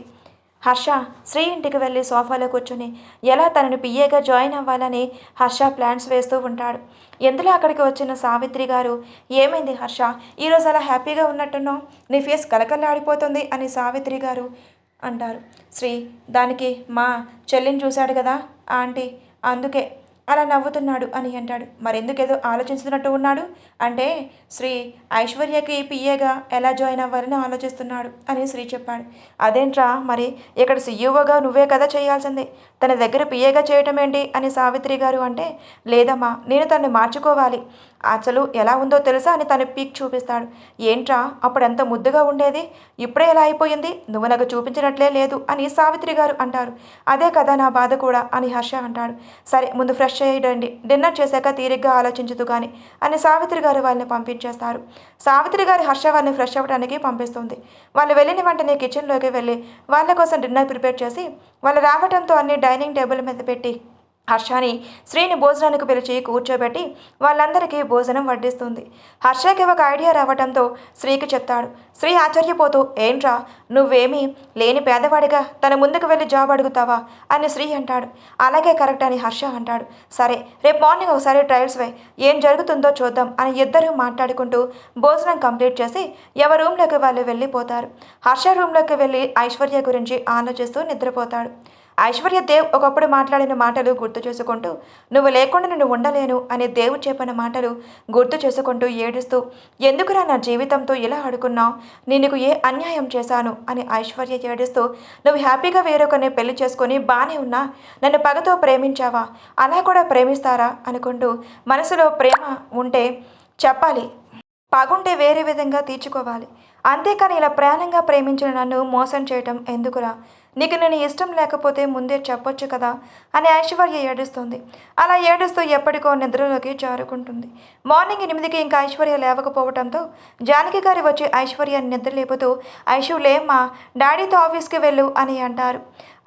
హర్ష శ్రీ ఇంటికి వెళ్ళి సోఫాలో కూర్చొని ఎలా తనని పిఏగా జాయిన్ అవ్వాలని హర్ష ప్లాన్స్ వేస్తూ ఉంటాడు. ఎందులో అక్కడికి వచ్చిన సావిత్రి గారు, ఏమైంది హర్ష, ఈరోజు అలా హ్యాపీగా ఉన్నట్టున్నావు, నీ ఫేస్ కలకల్లాడిపోతుంది అని సావిత్రి గారు అంటారు. శ్రీ దానికి మా చెల్లిని చూశాడు కదా ఆంటీ, అందుకే అలా నవ్వుతున్నాడు అని అంటాడు. మరెందుకేదో ఆలోచిస్తున్నట్టు ఉన్నాడు అంటే, శ్రీ ఐశ్వర్యకి పిఏగా ఎలా జాయిన్ అవ్వాలని ఆలోచిస్తున్నాడు అని శ్రీ చెప్పాడు. అదేంట్రా, మరి ఇక్కడ సీఈఓగా నువ్వే కదా చేయాల్సింది, తన దగ్గర పిఏగా చేయటం ఏంటి అని సావిత్రి గారు అంటే, లేదమ్మా నేను తనని మార్చుకోవాలి, అసలు ఎలా ఉందో తెలుసా అని తను పీక్ చూపిస్తాడు. ఏంట్రా అప్పుడెంత ముద్దుగా ఉండేది, ఇప్పుడే ఎలా అయిపోయింది, నువ్వు నాకు చూపించినట్లే లేదు అని సావిత్రి గారు అంటారు. అదే కదా నా బాధ కూడా అని హర్ష అంటాడు. సరే ముందు ఫ్రెష్ అయ్యండి, డిన్నర్ చేశాక తీరిగ్గా ఆలోచించదు కానీ అని సావిత్రి గారు వాళ్ళని పంపించేస్తారు. సావిత్రి గారు హర్ష వాళ్ళని ఫ్రెష్ అవ్వడానికి పంపిస్తుంది. వాళ్ళు వెళ్ళిన వెంటనే కిచెన్లోకి వెళ్ళి వాళ్ళ కోసం డిన్నర్ ప్రిపేర్ చేసి వాళ్ళు రావడంతో అన్ని డైనింగ్ టేబుల్ మీద పెట్టి హర్షని శ్రీని భోజనానికి పిలిచి కూర్చోబెట్టి వాళ్ళందరికీ భోజనం వడ్డిస్తుంది. హర్షకి ఒక ఐడియా రావడంతో శ్రీకి చెప్తాడు. శ్రీ ఆశ్చర్యపోతూ ఏంట్రా నువ్వేమీ లేని పేదవాడిగా తన ముందుకు వెళ్ళి జాబ్ అడుగుతావా అని శ్రీ అంటాడు. అలాగే కరెక్ట్ అని హర్ష అంటాడు. సరే రేపు మార్నింగ్ ఒకసారి ట్రయల్స్ వై, ఏం జరుగుతుందో చూద్దాం అని ఇద్దరూ మాట్లాడుకుంటూ భోజనం కంప్లీట్ చేసి ఎవరి రూమ్లోకి వాళ్ళు వెళ్ళిపోతారు. హర్ష రూమ్లోకి వెళ్ళి ఐశ్వర్య గురించి ఆలోచిస్తూ నిద్రపోతాడు. ఐశ్వర్య దేవ్ ఒకప్పుడు మాట్లాడిన మాటలు గుర్తు చేసుకుంటూ నువ్వు లేకుండా నేను ఉండలేను అని దేవు చెప్పిన మాటలు గుర్తు చేసుకుంటూ ఏడుస్తూ ఎందుకురా నా జీవితంతో ఇలా ఆడుకున్నావు, నేను ఏ అన్యాయం చేశాను అని ఐశ్వర్య ఏడుస్తూ నువ్వు హ్యాపీగా వేరొకరిని పెళ్లి చేసుకొని బాగానే ఉన్నా నన్ను పగతో ప్రేమించావా, అలా కూడా ప్రేమిస్తారా అనుకుంటూ మనసులో ప్రేమ ఉంటే చెప్పాలి, పగుంటే వేరే విధంగా తీర్చుకోవాలి, అంతేకాని ఇలా ప్రాణంగా ప్రేమించిన నన్ను మోసం చేయటం ఎందుకురా, నీకు నేను ఇష్టం లేకపోతే ముందే చెప్పొచ్చు కదా అని ఐశ్వర్య ఏడుస్తుంది. అలా ఏడుస్తూ ఎప్పటికో నిద్రలోకి జారుకుంటుంది. మార్నింగ్ 8కి ఇంకా ఐశ్వర్య లేవకపోవడంతో జానకి గారు వచ్చి ఐశ్వర్యాన్ని నిద్ర లేపుతూ ఐషు లేమ్మా, డాడీతో ఆఫీస్కి వెళ్ళు అని అంటారు.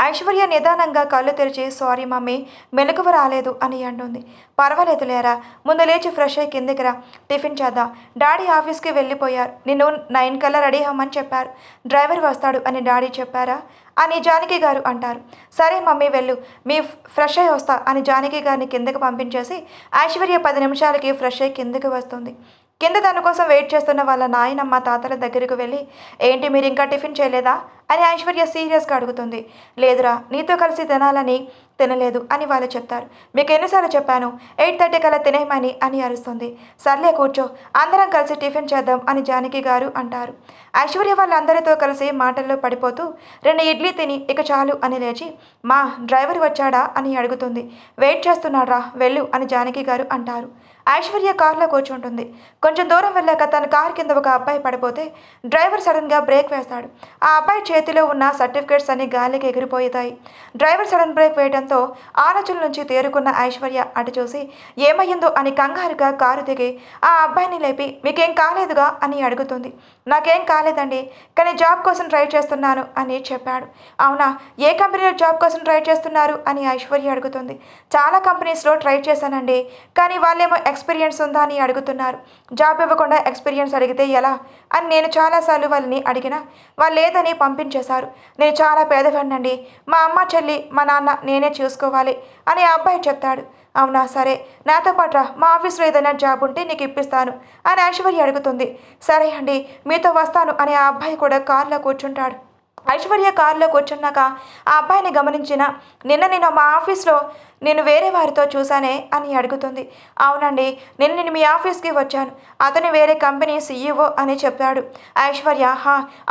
ఐశ్వర్య నిదానంగా కళ్ళు తెరిచి సారీ మమ్మీ మెలకువ రాలేదు అని అంటుంది. పర్వాలేదు లేరా, ముందు లేచి ఫ్రెష్ అయ్యి కిందికి రా, టిఫిన్ చేద్దాం, డాడీ ఆఫీస్కి వెళ్ళిపోయారు, నిన్ను 9 కల్లా రెడీ అవ్వమని చెప్పారు, డ్రైవర్ వస్తాడు అని డాడీ చెప్పారా అని జానకి గారు అంటారు. సరే మమ్మీ వెళ్ళు, మీ ఫ్రెష్ అయ్యి వస్తా అని జానకి గారిని కిందకి పంపించేసి ఐశ్వర్య 10 నిమిషాలకి ఫ్రెష్ అయ్యి కిందకి వస్తుంది. కింద తన కోసం వెయిట్ చేస్తున్న వాళ్ళ నాయనమ్మ తాతల దగ్గరకు వెళ్ళి ఏంటి మీరు ఇంకా టిఫిన్ చేయలేదా అని ఐశ్వర్య సీరియస్గా అడుగుతుంది. లేదురా, నీతో కలిసి తినాలని తినలేదు అని వాళ్ళు చెప్తారు. మీకు ఎన్నిసార్లు చెప్పాను 8:30 కల్లా తినేయమని అని అరుస్తుంది. సర్లే కూర్చో, అందరం కలిసి టిఫిన్ చేద్దాం అని జానకి గారు అంటారు. ఐశ్వర్య వాళ్ళందరితో కలిసి మాటల్లో పడిపోతూ 2 ఇడ్లీ తిని ఇక చాలు అని లేచి మా డ్రైవర్ వచ్చాడా అని అడుగుతుంది. వెయిట్ చేస్తున్నాడ్రా వెళ్ళు అని జానకి గారు అంటారు. ఐశ్వర్య కారులో కూర్చుంటుంది. కొంచెం దూరం వెళ్ళాక తన కారు కింద ఒక అబ్బాయి పడిపోతే డ్రైవర్ సడన్గా బ్రేక్ వేస్తాడు. ఆ అబ్బాయి చేతిలో ఉన్న సర్టిఫికేట్స్ అన్ని గాలికి ఎగిరిపోతాయి. డ్రైవర్ సడన్ బ్రేక్ వేయడంతో ఆలోచన నుంచి తేరుకున్న ఐశ్వర్య అటు చూసి ఏమయ్యిందో అని కంగారుగా కారు దిగి ఆ అబ్బాయిని లేపి మీకేం కాలేదుగా అని అడుగుతుంది. నాకేం కాలేదండి, కానీ జాబ్ కోసం ట్రై చేస్తున్నాను అని చెప్పాడు. అవునా, ఏ కంపెనీలో జాబ్ కోసం ట్రై చేస్తున్నారు అని ఐశ్వర్య అడుగుతుంది. చాలా కంపెనీస్లో ట్రై చేశానండి, కానీ వాళ్ళేమో ఎక్స్పీరియన్స్ ఉందా అని అడుగుతున్నారు. జాబ్ ఇవ్వకుండా ఎక్స్పీరియన్స్ అడిగితే ఎలా అని నేను చాలాసార్లు వాళ్ళని అడిగినా వాళ్ళు లేదని పంపించేశారు. నేను చాలా పేదవాడినండి, మా అమ్మ చెల్లి మా నాన్న నేనే చూసుకోవాలి అని ఆ అబ్బాయి చెప్తాడు. అవునా సరే, నాతో పాటు రా, మా ఆఫీస్లో ఏదైనా జాబ్ ఉంటే నీకు ఇప్పిస్తాను అని ఐశ్వర్య అడుగుతుంది. సరే అండి మీతో వస్తాను అని ఆ అబ్బాయి కూడా కారులో కూర్చుంటాడు. ఐశ్వర్య కారులో కూర్చున్నాక ఆ అబ్బాయిని గమనించిన నిన్న నేను మా ఆఫీస్లో నేను వేరే వారితో చూశానే అని అడుగుతుంది. అవునండి, నేను మీ ఆఫీస్కి వచ్చాను, అతను వేరే కంపెనీ CEO అని చెప్పాడు. ఐశ్వర్య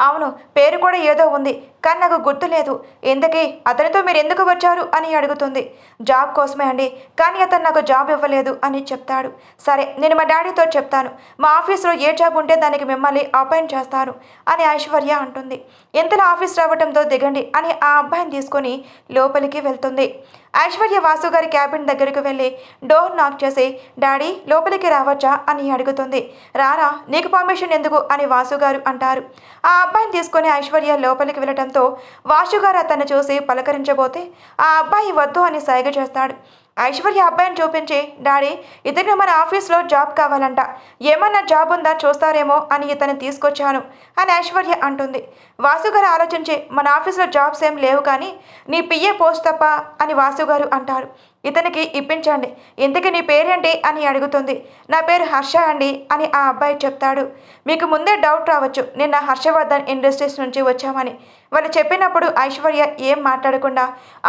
అవును, పేరు కూడా ఏదో ఉంది కానీ నాకు గుర్తులేదు, ఇంతకీ అతనితో మీరు ఎందుకు వచ్చారు అని అడుగుతుంది. జాబ్ కోసమే అండి, కానీ అతను నాకు జాబ్ ఇవ్వలేదు అని చెప్తాడు. సరే నేను మా డాడీతో చెప్తాను, మా ఆఫీస్లో ఏ జాబ్ ఉంటే దానికి మిమ్మల్ని అపాయింట్ చేస్తారు అని ఐశ్వర్య అంటుంది. ఇంతలో ఆఫీస్ రావడంతో దిగండి అని ఆ అబ్బాయిని తీసుకొని లోపలికి వెళ్తుంది. ఐశ్వర్య వాసు గారి క్యాబిన్ దగ్గరకు వెళ్ళి డోర్ నాక్ చేసి డాడీ లోపలికి రావచ్చా అని అడుగుతుంది. రారా, నీకు పర్మిషన్ ఎందుకు అని వాసు గారు అంటారు. ఆ అబ్బాయిని తీసుకొని ఐశ్వర్య లోపలికి వెళ్ళటంతో వాసు గారు అతన్ని చూసి పలకరించబోతే ఆ అబ్బాయి వద్దు అని సైగ చేస్తాడు. ఐశ్వర్య అబ్బాయిని చూపించి డాడీ ఇతను మన ఆఫీస్లో జాబ్ కావాలంట, ఏమన్నా జాబ్ ఉందా చూస్తారేమో అని ఇతను తీసుకొచ్చాను అని ఐశ్వర్య అంటుంది. వాసుగారు ఆలోచించి మన ఆఫీస్లో జాబ్స్ ఏం లేవు కానీ నీ PA పోస్ట్ తప్ప అని వాసుగారు అంటారు. ఇతనికి ఇప్పించండి, ఇంతకీ నీ పేరేంటి అని అడుగుతుంది. నా పేరు హర్ష అండి అని ఆ అబ్బాయి చెప్తాడు. మీకు ముందే డౌట్ రావచ్చు నిన్న హర్షవర్ధన్ ఇండస్ట్రీస్ నుంచి వచ్చామని. వాళ్ళు చెప్పినప్పుడు ఐశ్వర్య ఏం మాట్లాడకుండా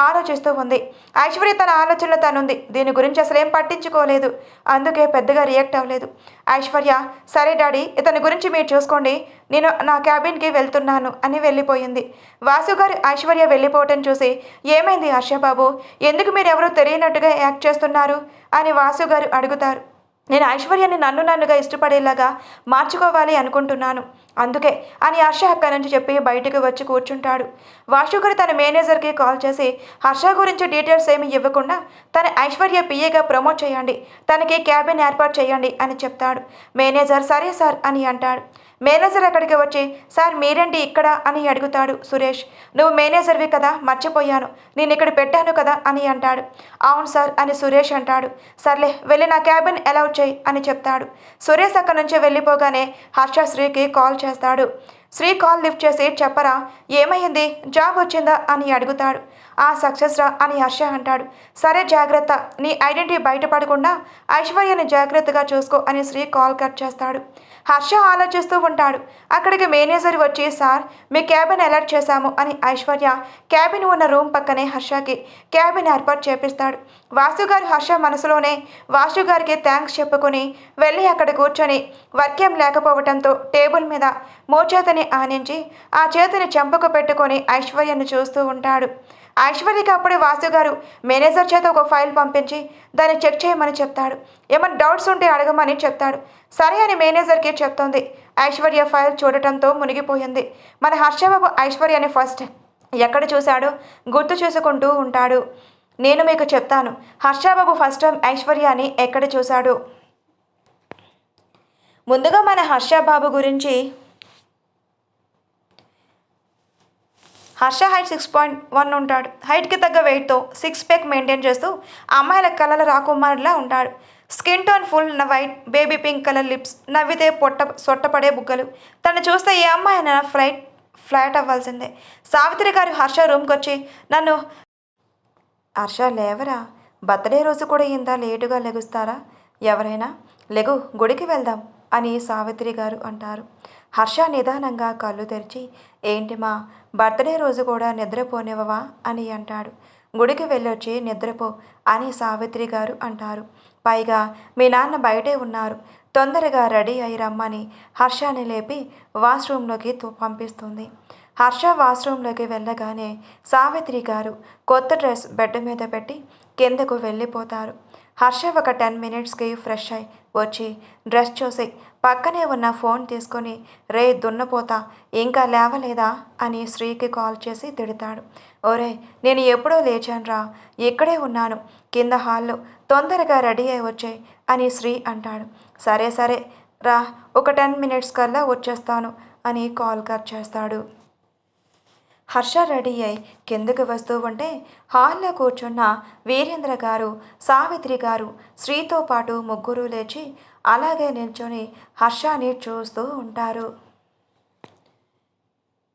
ఆలోచిస్తూ ఉంది. ఐశ్వర్య తన ఆలోచనలో తనుంది, దీని గురించి అసలు ఏం పట్టించుకోలేదు, అందుకే పెద్దగా రియాక్ట్ అవ్వలేదు. ఐశ్వర్య సరే డాడీ ఇతని గురించి మీరు చూసుకోండి, నేను నా క్యాబిన్కి వెళ్తున్నాను అని వెళ్ళిపోయింది. వాసుగారు ఐశ్వర్య వెళ్ళిపోవటం చూసి ఏమైంది హర్షబాబు, ఎందుకు మీరు ఎవరూ తెలియనట్టుగా యాక్ట్ చేస్తున్నారు అని వాసుగారు అడుగుతారు. నేను ఐశ్వర్యాన్ని నన్నుగా ఇష్టపడేలాగా మార్చుకోవాలి అనుకుంటున్నాను. అందుకే అని హర్ష అక్కడి నుంచి చెప్పి బయటకు వచ్చి కూర్చుంటాడు. వాసుగారు తన మేనేజర్కి కాల్ చేసి హర్ష గురించి డీటెయిల్స్ ఏమీ ఇవ్వకుండా తన ఐశ్వర్య పిఏగా ప్రమోట్ చేయండి, తనకి క్యాబిన్ ఏర్పాటు చేయండి అని చెప్తాడు. మేనేజర్ సరే సార్ అని అంటాడు. మేనేజర్ అక్కడికి వచ్చి సార్ మీరేంటి ఇక్కడ అని అడుగుతాడు. సురేష్, నువ్వు మేనేజర్వి కదా, మర్చిపోయాను, నేను ఇక్కడ పెట్టాను కదా అని అంటాడు. అవును సార్ అని సురేష్ అంటాడు. సర్లే వెళ్ళి నా క్యాబిన్ అలౌట్ చేయి అని చెప్తాడు. సురేష్ అక్కడి నుంచి వెళ్ళిపోగానే హర్ష శ్రీకి కాల్ చేస్తాడు. శ్రీ కాల్ లిఫ్ట్ చేసి చెప్పరా, ఏమైంది, జాబ్ వచ్చిందా అని అడుగుతాడు. ఆ సక్సెస్ రా అని హర్ష అంటాడు. సరే జాగ్రత్త, నీ ఐడెంటిటీ బయటపడకుండా ఐశ్వర్యని జాగ్రత్తగా చూసుకో అని శ్రీ కాల్ కట్ చేస్తాడు. హర్ష ఆలోచిస్తూ ఉంటాడు. అక్కడికి మేనేజర్ వచ్చి సార్ మీ క్యాబిన్ అలర్ట్ చేశాము అని ఐశ్వర్య క్యాబిన్ ఉన్న రూమ్ పక్కనే హర్షకి క్యాబిన్ ఏర్పాటు చేపిస్తాడు. వాసుగారు హర్ష మనసులోనే వాసుగారికి థ్యాంక్స్ చెప్పుకొని వెళ్ళి అక్కడ కూర్చొని వర్క్యం లేకపోవడంతో టేబుల్ మీద మోచేతిని ఆనించి ఆ చేతిని చెంపకు పెట్టుకొని ఐశ్వర్యను చూస్తూ ఉంటాడు. ఐశ్వర్యకి అప్పుడే వాసుగారు మేనేజర్ చేత ఒక ఫైల్ పంపించి దాన్ని చెక్ చేయమని చెప్తాడు. ఏమైనా డౌట్స్ ఉంటే అడగమని చెప్తాడు. సరే అని మేనేజర్కి చెప్తోంది. ఐశ్వర్య ఫైల్ చూడటంతో మునిగిపోయింది. మన హర్షబాబు ఐశ్వర్యని ఫస్ట్ ఎక్కడ చూశాడో గుర్తు చేసుకుంటూ ఉంటాడు. నేను మీకు చెప్తాను, హర్షబాబు ఫస్ట్ టైం ఐశ్వర్యాని ఎక్కడ చూశాడు. ముందుగా మన హర్షబాబు గురించి, హర్ష హైట్ 6.1 ఉంటాడు. హైట్కి తగ్గ వెయిట్తో 6 ప్యాక్ మెయింటైన్ చేస్తూ అమ్మాయిల కళల రాకుమారులా ఉంటాడు. Skin tone full white, baby pink colour lips, నవ్వితే సొట్టపడే బుగ్గలు. తను చూస్తే ఏ అమ్మాయినా ఫ్లాట్ అవ్వాల్సిందే. సావిత్రి గారు హర్ష రూమ్కి వచ్చి నన్ను, హర్ష లేవరా, బర్త్డే రోజు కూడా ఇంత లేటుగా లెగుస్తారా ఎవరైనా, లెగు గుడికి వెళ్దాం అని సావిత్రి గారు అంటారు. హర్ష నిదానంగా కళ్ళు తెరిచి ఏంటి మా బర్త్డే రోజు కూడా నిద్రపోనివ్వవా అని అంటాడు. గుడికి వెళ్ళొచ్చి నిద్రపో అని సావిత్రి గారు అంటారు. పైగా మీ నాన్న బయటే ఉన్నారు, తొందరగా రెడీ అయి రమ్మని హర్షని లేపి వాష్రూమ్లోకి పంపిస్తుంది. హర్ష వాష్రూమ్లోకి వెళ్ళగానే సావిత్రి గారు కొత్త డ్రెస్ బెడ్ మీద పెట్టి కిందకు వెళ్ళిపోతారు. హర్ష ఒక 10 మినిట్స్కి ఫ్రెష్ అయి వచ్చి డ్రెస్ చూసి పక్కనే ఉన్న ఫోన్ తీసుకొని రే దున్నపోతా ఇంకా లేవలేదా అని శ్రీకి కాల్ చేసి తిడతాడు. ఓరే నేను ఎప్పుడో లేచానురా, ఇక్కడే ఉన్నాను కింద హాల్లో, తొందరగా రెడీ అయి వచ్చాయి అని శ్రీ అంటాడు. సరే సరే రా, ఒక 10 మినిట్స్ కల్లా వచ్చేస్తాను అని కాల్ కట్ చేస్తాడు. హర్ష రెడీ అయి కిందకు వస్తూ ఉంటే హాల్లో కూర్చున్న వీరేంద్ర గారు, సావిత్రి గారు, శ్రీతో పాటు ముగ్గురు లేచి అలాగే నిల్చొని హర్షని చూస్తూ ఉంటారు.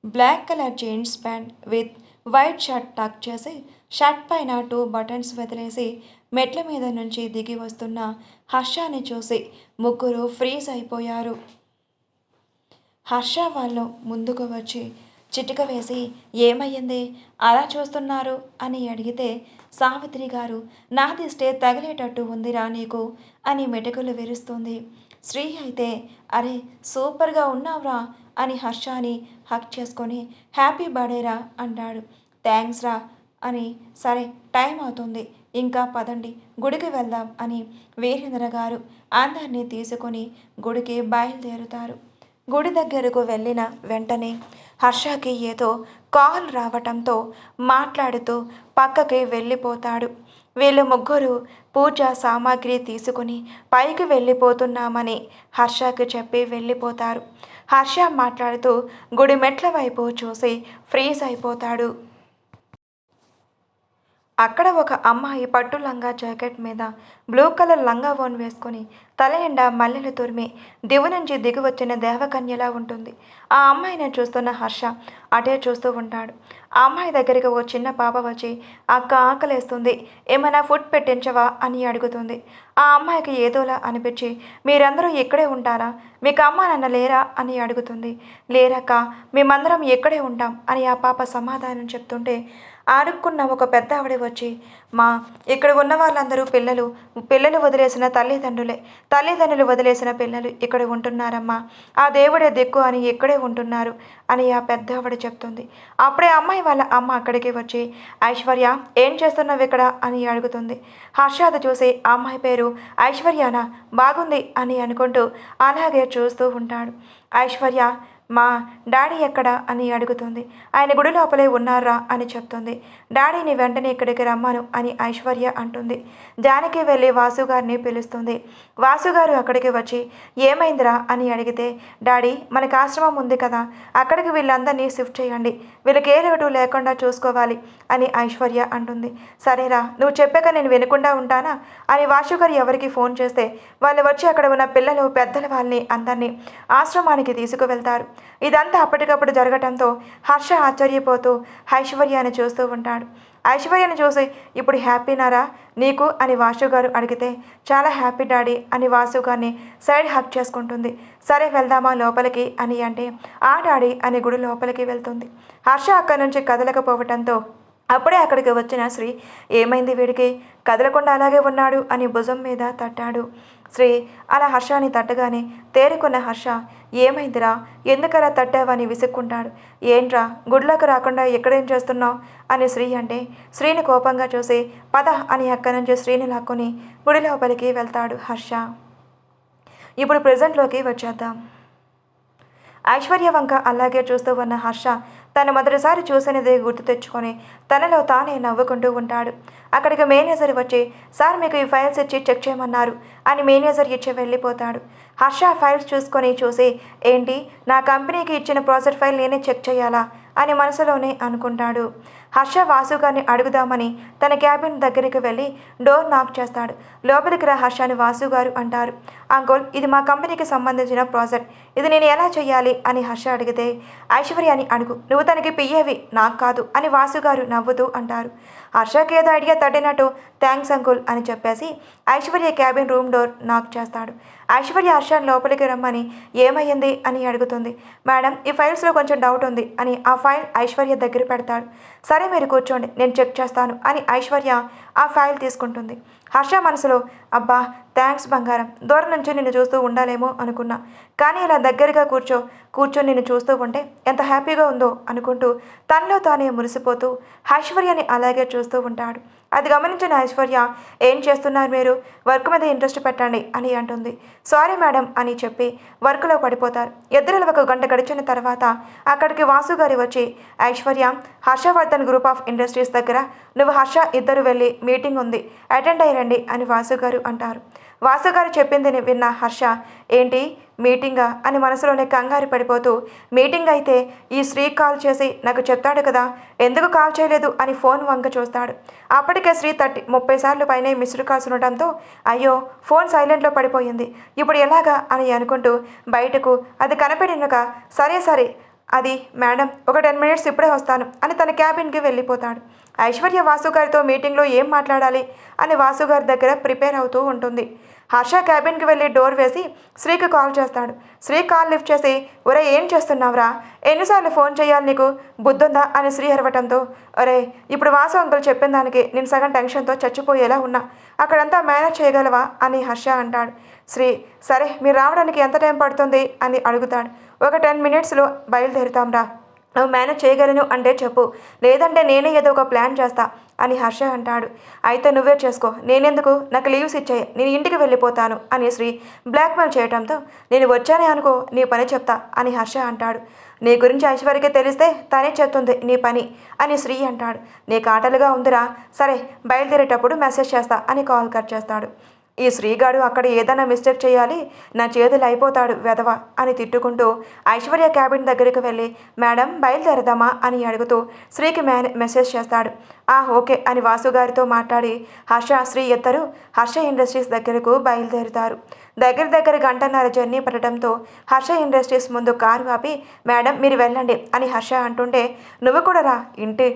Black colour jeans pant with white shirt tuck చేసి షర్ట్ పైన 2 బటన్స్ వదిలేసి మెట్ల మీద నుంచి దిగి వస్తున్న హర్షని చూసి ముగ్గురు ఫ్రీజ్ అయిపోయారు. హర్ష వాళ్ళు ముందుకు వచ్చి చిటిక వేసి ఏమయ్యింది అలా చూస్తున్నారు అని అడిగితే సావిత్రి గారు నాది స్టే తగిలేటట్టు ఉందిరా నీకు అని మెటుకులు విరుస్తుంది. శ్రీ అయితే అరే సూపర్గా ఉన్నావురా అని హర్షని హక్ చేసుకొని హ్యాపీ బర్త్డేరా అంటాడు. థ్యాంక్స్ రా అని సరే టైం అవుతుంది ఇంకా పదండి గుడికి వెళ్దాం అని వీరేంద్ర గారు అందరినీ తీసుకొని గుడికి బయలుదేరుతారు. గుడి దగ్గరకు వెళ్ళిన వెంటనే హర్షకి ఏదో కాల్ రావటంతో మాట్లాడుతూ పక్కకి వెళ్ళిపోతాడు. వీళ్ళు ముగ్గురు పూజ సామాగ్రి తీసుకుని పైకి వెళ్ళిపోతున్నామని హర్షకి చెప్పి వెళ్ళిపోతారు. హర్ష మాట్లాడుతూ గుడి మెట్ల వైపు చూసి ఫ్రీజ్ అయిపోతాడు. అక్కడ ఒక అమ్మాయి పట్టు లంగా జాకెట్ మీద బ్లూ కలర్ లంగా ఓన్ వేసుకొని తల నిండా మల్లెలు తురిమి దివు నుంచి దిగి వచ్చిన దేవకన్యలా ఉంటుంది. ఆ అమ్మాయిని చూస్తున్న హర్ష అటే చూస్తూ ఉంటాడు. ఆ అమ్మాయి దగ్గరికి ఓ చిన్న పాప వచ్చి అక్క ఆకలేస్తుంది, ఏమైనా ఫుడ్ పెట్టించవా అని అడుగుతుంది. ఆ అమ్మాయికి ఏదోలా అనిపించి మీరందరూ ఇక్కడే ఉంటారా, మీకు అమ్మ నాన్న లేరా అని అడుగుతుంది. లేరక్క, మేమందరం ఇక్కడే ఉంటాం అని ఆ పాప సమాధానం చెప్తుంటే ఆడుకున్న ఒక పెద్ద ఆవిడ వచ్చి, మా ఇక్కడ ఉన్న వాళ్ళందరూ పిల్లలు వదిలేసిన తల్లిదండ్రులు వదిలేసిన పిల్లలు ఇక్కడ ఉంటున్నారమ్మా. ఆ దేవుడే దిక్కు అని ఇక్కడే ఉంటున్నారు అని ఆ పెద్ద ఆవిడ చెప్తుంది. అప్పుడే అమ్మాయి వాళ్ళ అమ్మ అక్కడికి వచ్చి, ఐశ్వర్య ఏం చేస్తున్నావు ఇక్కడ అని అడుగుతుంది. హర్ష అది చూసి అమ్మాయి పేరు ఐశ్వర్యానా, బాగుంది అని అనుకుంటూ అలాగే చూస్తూ ఉంటాడు. ఐశ్వర్య మా డాడీ ఎక్కడా అని అడుగుతుంది. ఆయన గుడి లోపలే ఉన్నారా అని చెప్తుంది. డాడీని వెంటనే ఇక్కడికి రమ్మను అని ఐశ్వర్య అంటుంది. జానకి వెళ్ళి వాసుగారిని పిలుస్తుంది. వాసుగారు అక్కడికి వచ్చి ఏమైందిరా అని అడిగితే, డాడీ మనకు ఆశ్రమం ఉంది కదా, అక్కడికి వీళ్ళందరినీ షిఫ్ట్ చేయండి, వీళ్ళకి ఏ లోటు లేకుండా చూసుకోవాలి అని ఐశ్వర్య అంటుంది. సరేరా, నువ్వు చెప్పాక నేను వినకుండా ఉంటానా అని వాసుగారు ఎవరికి ఫోన్ చేస్తే వాళ్ళు వచ్చి అక్కడ ఉన్న పిల్లలు పెద్దల వాళ్ళని అందరినీ ఆశ్రమానికి తీసుకువెళ్తారు. ఇదంతా అప్పటికప్పుడు జరగటంతో హర్ష ఆశ్చర్యపోతూ ఐశ్వర్యాన్ని చూస్తూ ఉంటాడు. ఐశ్వర్యను చూసి ఇప్పుడు హ్యాపీనారా నీకు అని వాసుగారు అడిగితే, చాలా హ్యాపీ డాడీ అని వాసుగారిని సైడ్ హక్ చేసుకుంటుంది. సరే వెళ్దామా లోపలికి అని అంటే, ఆ డాడీ అని గుడి లోపలికి వెళ్తుంది. హర్ష అక్కడి నుంచి కదలకపోవటంతో అప్పుడే అక్కడికి వచ్చిన శ్రీ, ఏమైంది వీడికి, కదలకుండా అలాగే ఉన్నాడు అని భుజం మీద తట్టాడు. శ్రీ అలా హర్షాన్ని తట్టగానే తేరుకున్న హర్ష, ఏమైందిరా, ఎందుకలా తట్టావని విసుక్కుంటాడు. ఏంట్రా గుడ్లోకి రాకుండా ఎక్కడేం చేస్తున్నావు అని శ్రీ అంటే, శ్రీని కోపంగా చూసి పద అని అక్కడి నుంచి శ్రీని లాక్కొని గుడి లోపలికి వెళ్తాడు హర్ష. ఇప్పుడు ప్రెజెంట్లోకి వచ్చేద్దాం. ఐశ్వర్య వంక అలాగే చూస్తూ ఉన్న హర్ష తను మొదటిసారి చూసినదే గుర్తు తెచ్చుకొని తనలో తానే నవ్వుకుంటూ ఉంటాడు. అక్కడికి మేనేజర్ వచ్చి, సార్ మీకు ఈ ఫైల్స్ ఇచ్చి చెక్ చేయమన్నారు అని మేనేజర్ ఇచ్చి వెళ్ళిపోతాడు. హర్ష ఫైల్స్ చూసి, ఏంటి నా కంపెనీకి ఇచ్చిన ప్రాజెక్ట్ ఫైల్ నేనే చెక్ చేయాలా అని మనసులోనే అనుకుంటాడు. హర్ష వాసుగారిని అడుగుదామని తన క్యాబిన్ దగ్గరికి వెళ్ళి డోర్ నాక్ చేస్తాడు. లోపలికి రా హర్ష అని వాసుగారు అంటారు. అంకుల్, ఇది మా కంపెనీకి సంబంధించిన ప్రాజెక్ట్, ఇది నేను ఎలా చేయాలి అని హర్ష అడిగితే, ఐశ్వర్యాని అడుగు, నువ్వు తనకి పియ్యేవి, నాకు కాదు అని వాసుగారు నవ్వుతూ అంటారు. హర్షకి ఏదో ఐడియా తట్టినట్టు థ్యాంక్స్ అంకుల్ అని చెప్పేసి Aishwarya cabin room door knock చేస్తాడు. ఐశ్వర్య హర్షని లోపలికి రమ్మని ఏమయ్యింది అని అడుగుతుంది. మేడం, ఈ ఫైల్స్లో కొంచెం డౌట్ ఉంది అని ఆ ఫైల్ ఐశ్వర్య దగ్గర పెడతాడు. సరే మీరు కూర్చోండి, నేను చెక్ చేస్తాను అని ఐశ్వర్య ఆ ఫైల్ తీసుకుంటుంది. హర్ష మనసులో, అబ్బా థ్యాంక్స్ బంగారం, దూరం నుంచి నిన్ను చూస్తూ ఉండాలేమో అనుకున్నా, కానీ ఇలా దగ్గరగా కూర్చొని నిన్ను చూస్తూ ఉంటే ఎంత హ్యాపీగా ఉందో అనుకుంటూ తనలో తానే మురిసిపోతూ ఐశ్వర్యని అలాగే చూస్తూ ఉంటాడు. అది గమనించిన ఐశ్వర్య, ఏం చేస్తున్నారు మీరు, వర్క్ మీద ఇంట్రెస్ట్ పెట్టండి అని అంటుంది. సారీ మేడం అని చెప్పి వర్క్లో పడిపోతారు. ఇద్దరు ఒక గంట గడిచిన తర్వాత అక్కడికి వాసుగారి వచ్చి, Aishwarya, Harshavardhan group of industries దగ్గర నువ్వు హర్ష ఇద్దరు వెళ్ళి మీటింగ్ ఉంది, అటెండ్ అయ్యండి అని వాసుగారు అంటారు. వాసుగారు చెప్పింది విన్న హర్ష, ఏంటి మీటింగా అని మనసులోనే కంగారు పడిపోతూ, మీటింగ్ అయితే ఈ శ్రీ కాల్ చేసి నాకు చెప్తాడు కదా, ఎందుకు కాల్ చేయలేదు అని ఫోన్ వంక చూస్తాడు. అప్పటికే శ్రీ 30 సార్లు పైనే మిస్డ్ కాల్స్ ఉండటంతో, అయ్యో ఫోన్ సైలెంట్లో పడిపోయింది, ఇప్పుడు ఎలాగా అని అనుకుంటూ బయటకు అది కనపడినక, సరే అది మేడం, ఒక 10 మినిట్స్ ఇప్పుడే వస్తాను అని తన క్యాబిన్కి వెళ్ళిపోతాడు. ఐశ్వర్య వాసుగారితో మీటింగ్లో ఏం మాట్లాడాలి అని వాసుగారి దగ్గర ప్రిపేర్ అవుతూ ఉంటుంది. హర్ష క్యాబిన్కి వెళ్ళి డోర్ వేసి శ్రీకి కాల్ చేస్తాడు. శ్రీ కాల్ లిఫ్ట్ చేసి, ఒరే ఏం చేస్తున్నావురా, ఎన్నిసార్లు ఫోన్ చేయాలి నీకు, బుద్ధుందా అని శ్రీ అరవటంతో, ఒరే ఇప్పుడు వాసు అంకుల్ చెప్పిన దానికి నేను సగం టెన్షన్తో చచ్చిపోయేలా ఉన్నా, అక్కడంతా మేనేజ్ చేయగలవా అని హర్ష అంటాడు. శ్రీ, సరే మీరు రావడానికి ఎంత టైం పడుతుంది అని అడుగుతాడు. ఒక 10 మినిట్స్లో బయలుదేరుతాంరా, నువ్వు మేనేజ్ చేయగలను అంటే చెప్పు, లేదంటే నేనే ఏదో ఒక ప్లాన్ చేస్తా అని హర్ష అంటాడు. అయితే నువ్వే చేసుకో, నేనెందుకు, నాకు లీవ్స్ ఇచ్చాయి, నేను ఇంటికి వెళ్ళిపోతాను అని శ్రీ బ్లాక్మెయిల్ చేయడంతో, నేను వచ్చానే అనుకో నీ పని చెప్తా అని హర్ష అంటాడు. నీ గురించి ఐశ్వర్యకి తెలిస్తే తనే చెప్తుంది నీ పని అని శ్రీ అంటాడు. నీకు ఆటలుగా ఉందిరా, సరే బయలుదేరేటప్పుడు మెసేజ్ చేస్తా అని కాల్ కట్ చేస్తాడు. ఈ శ్రీగాడు అక్కడ ఏదైనా మిస్టేక్ చేయాలి, నా చేతులు అయిపోతాడు వెధవ అని తిట్టుకుంటూ ఐశ్వర్య క్యాబిన్ దగ్గరికి వెళ్ళి, మేడం బయలుదేరదామా అని అడుగుతూ శ్రీకి మెసేజ్ చేస్తాడు. ఓకే అని వాసుగారితో మాట్లాడి శ్రీ ఇద్దరు హర్ష ఇండస్ట్రీస్ దగ్గరకు బయలుదేరుతారు. దగ్గర గంటన్నర జర్నీ పడటంతో హర్ష ఇండస్ట్రీస్ ముందు కారు ఆపి, మేడం మీరు వెళ్ళండి అని హర్ష అంటుంటే, నువ్వు కూడా రా, ఇంటి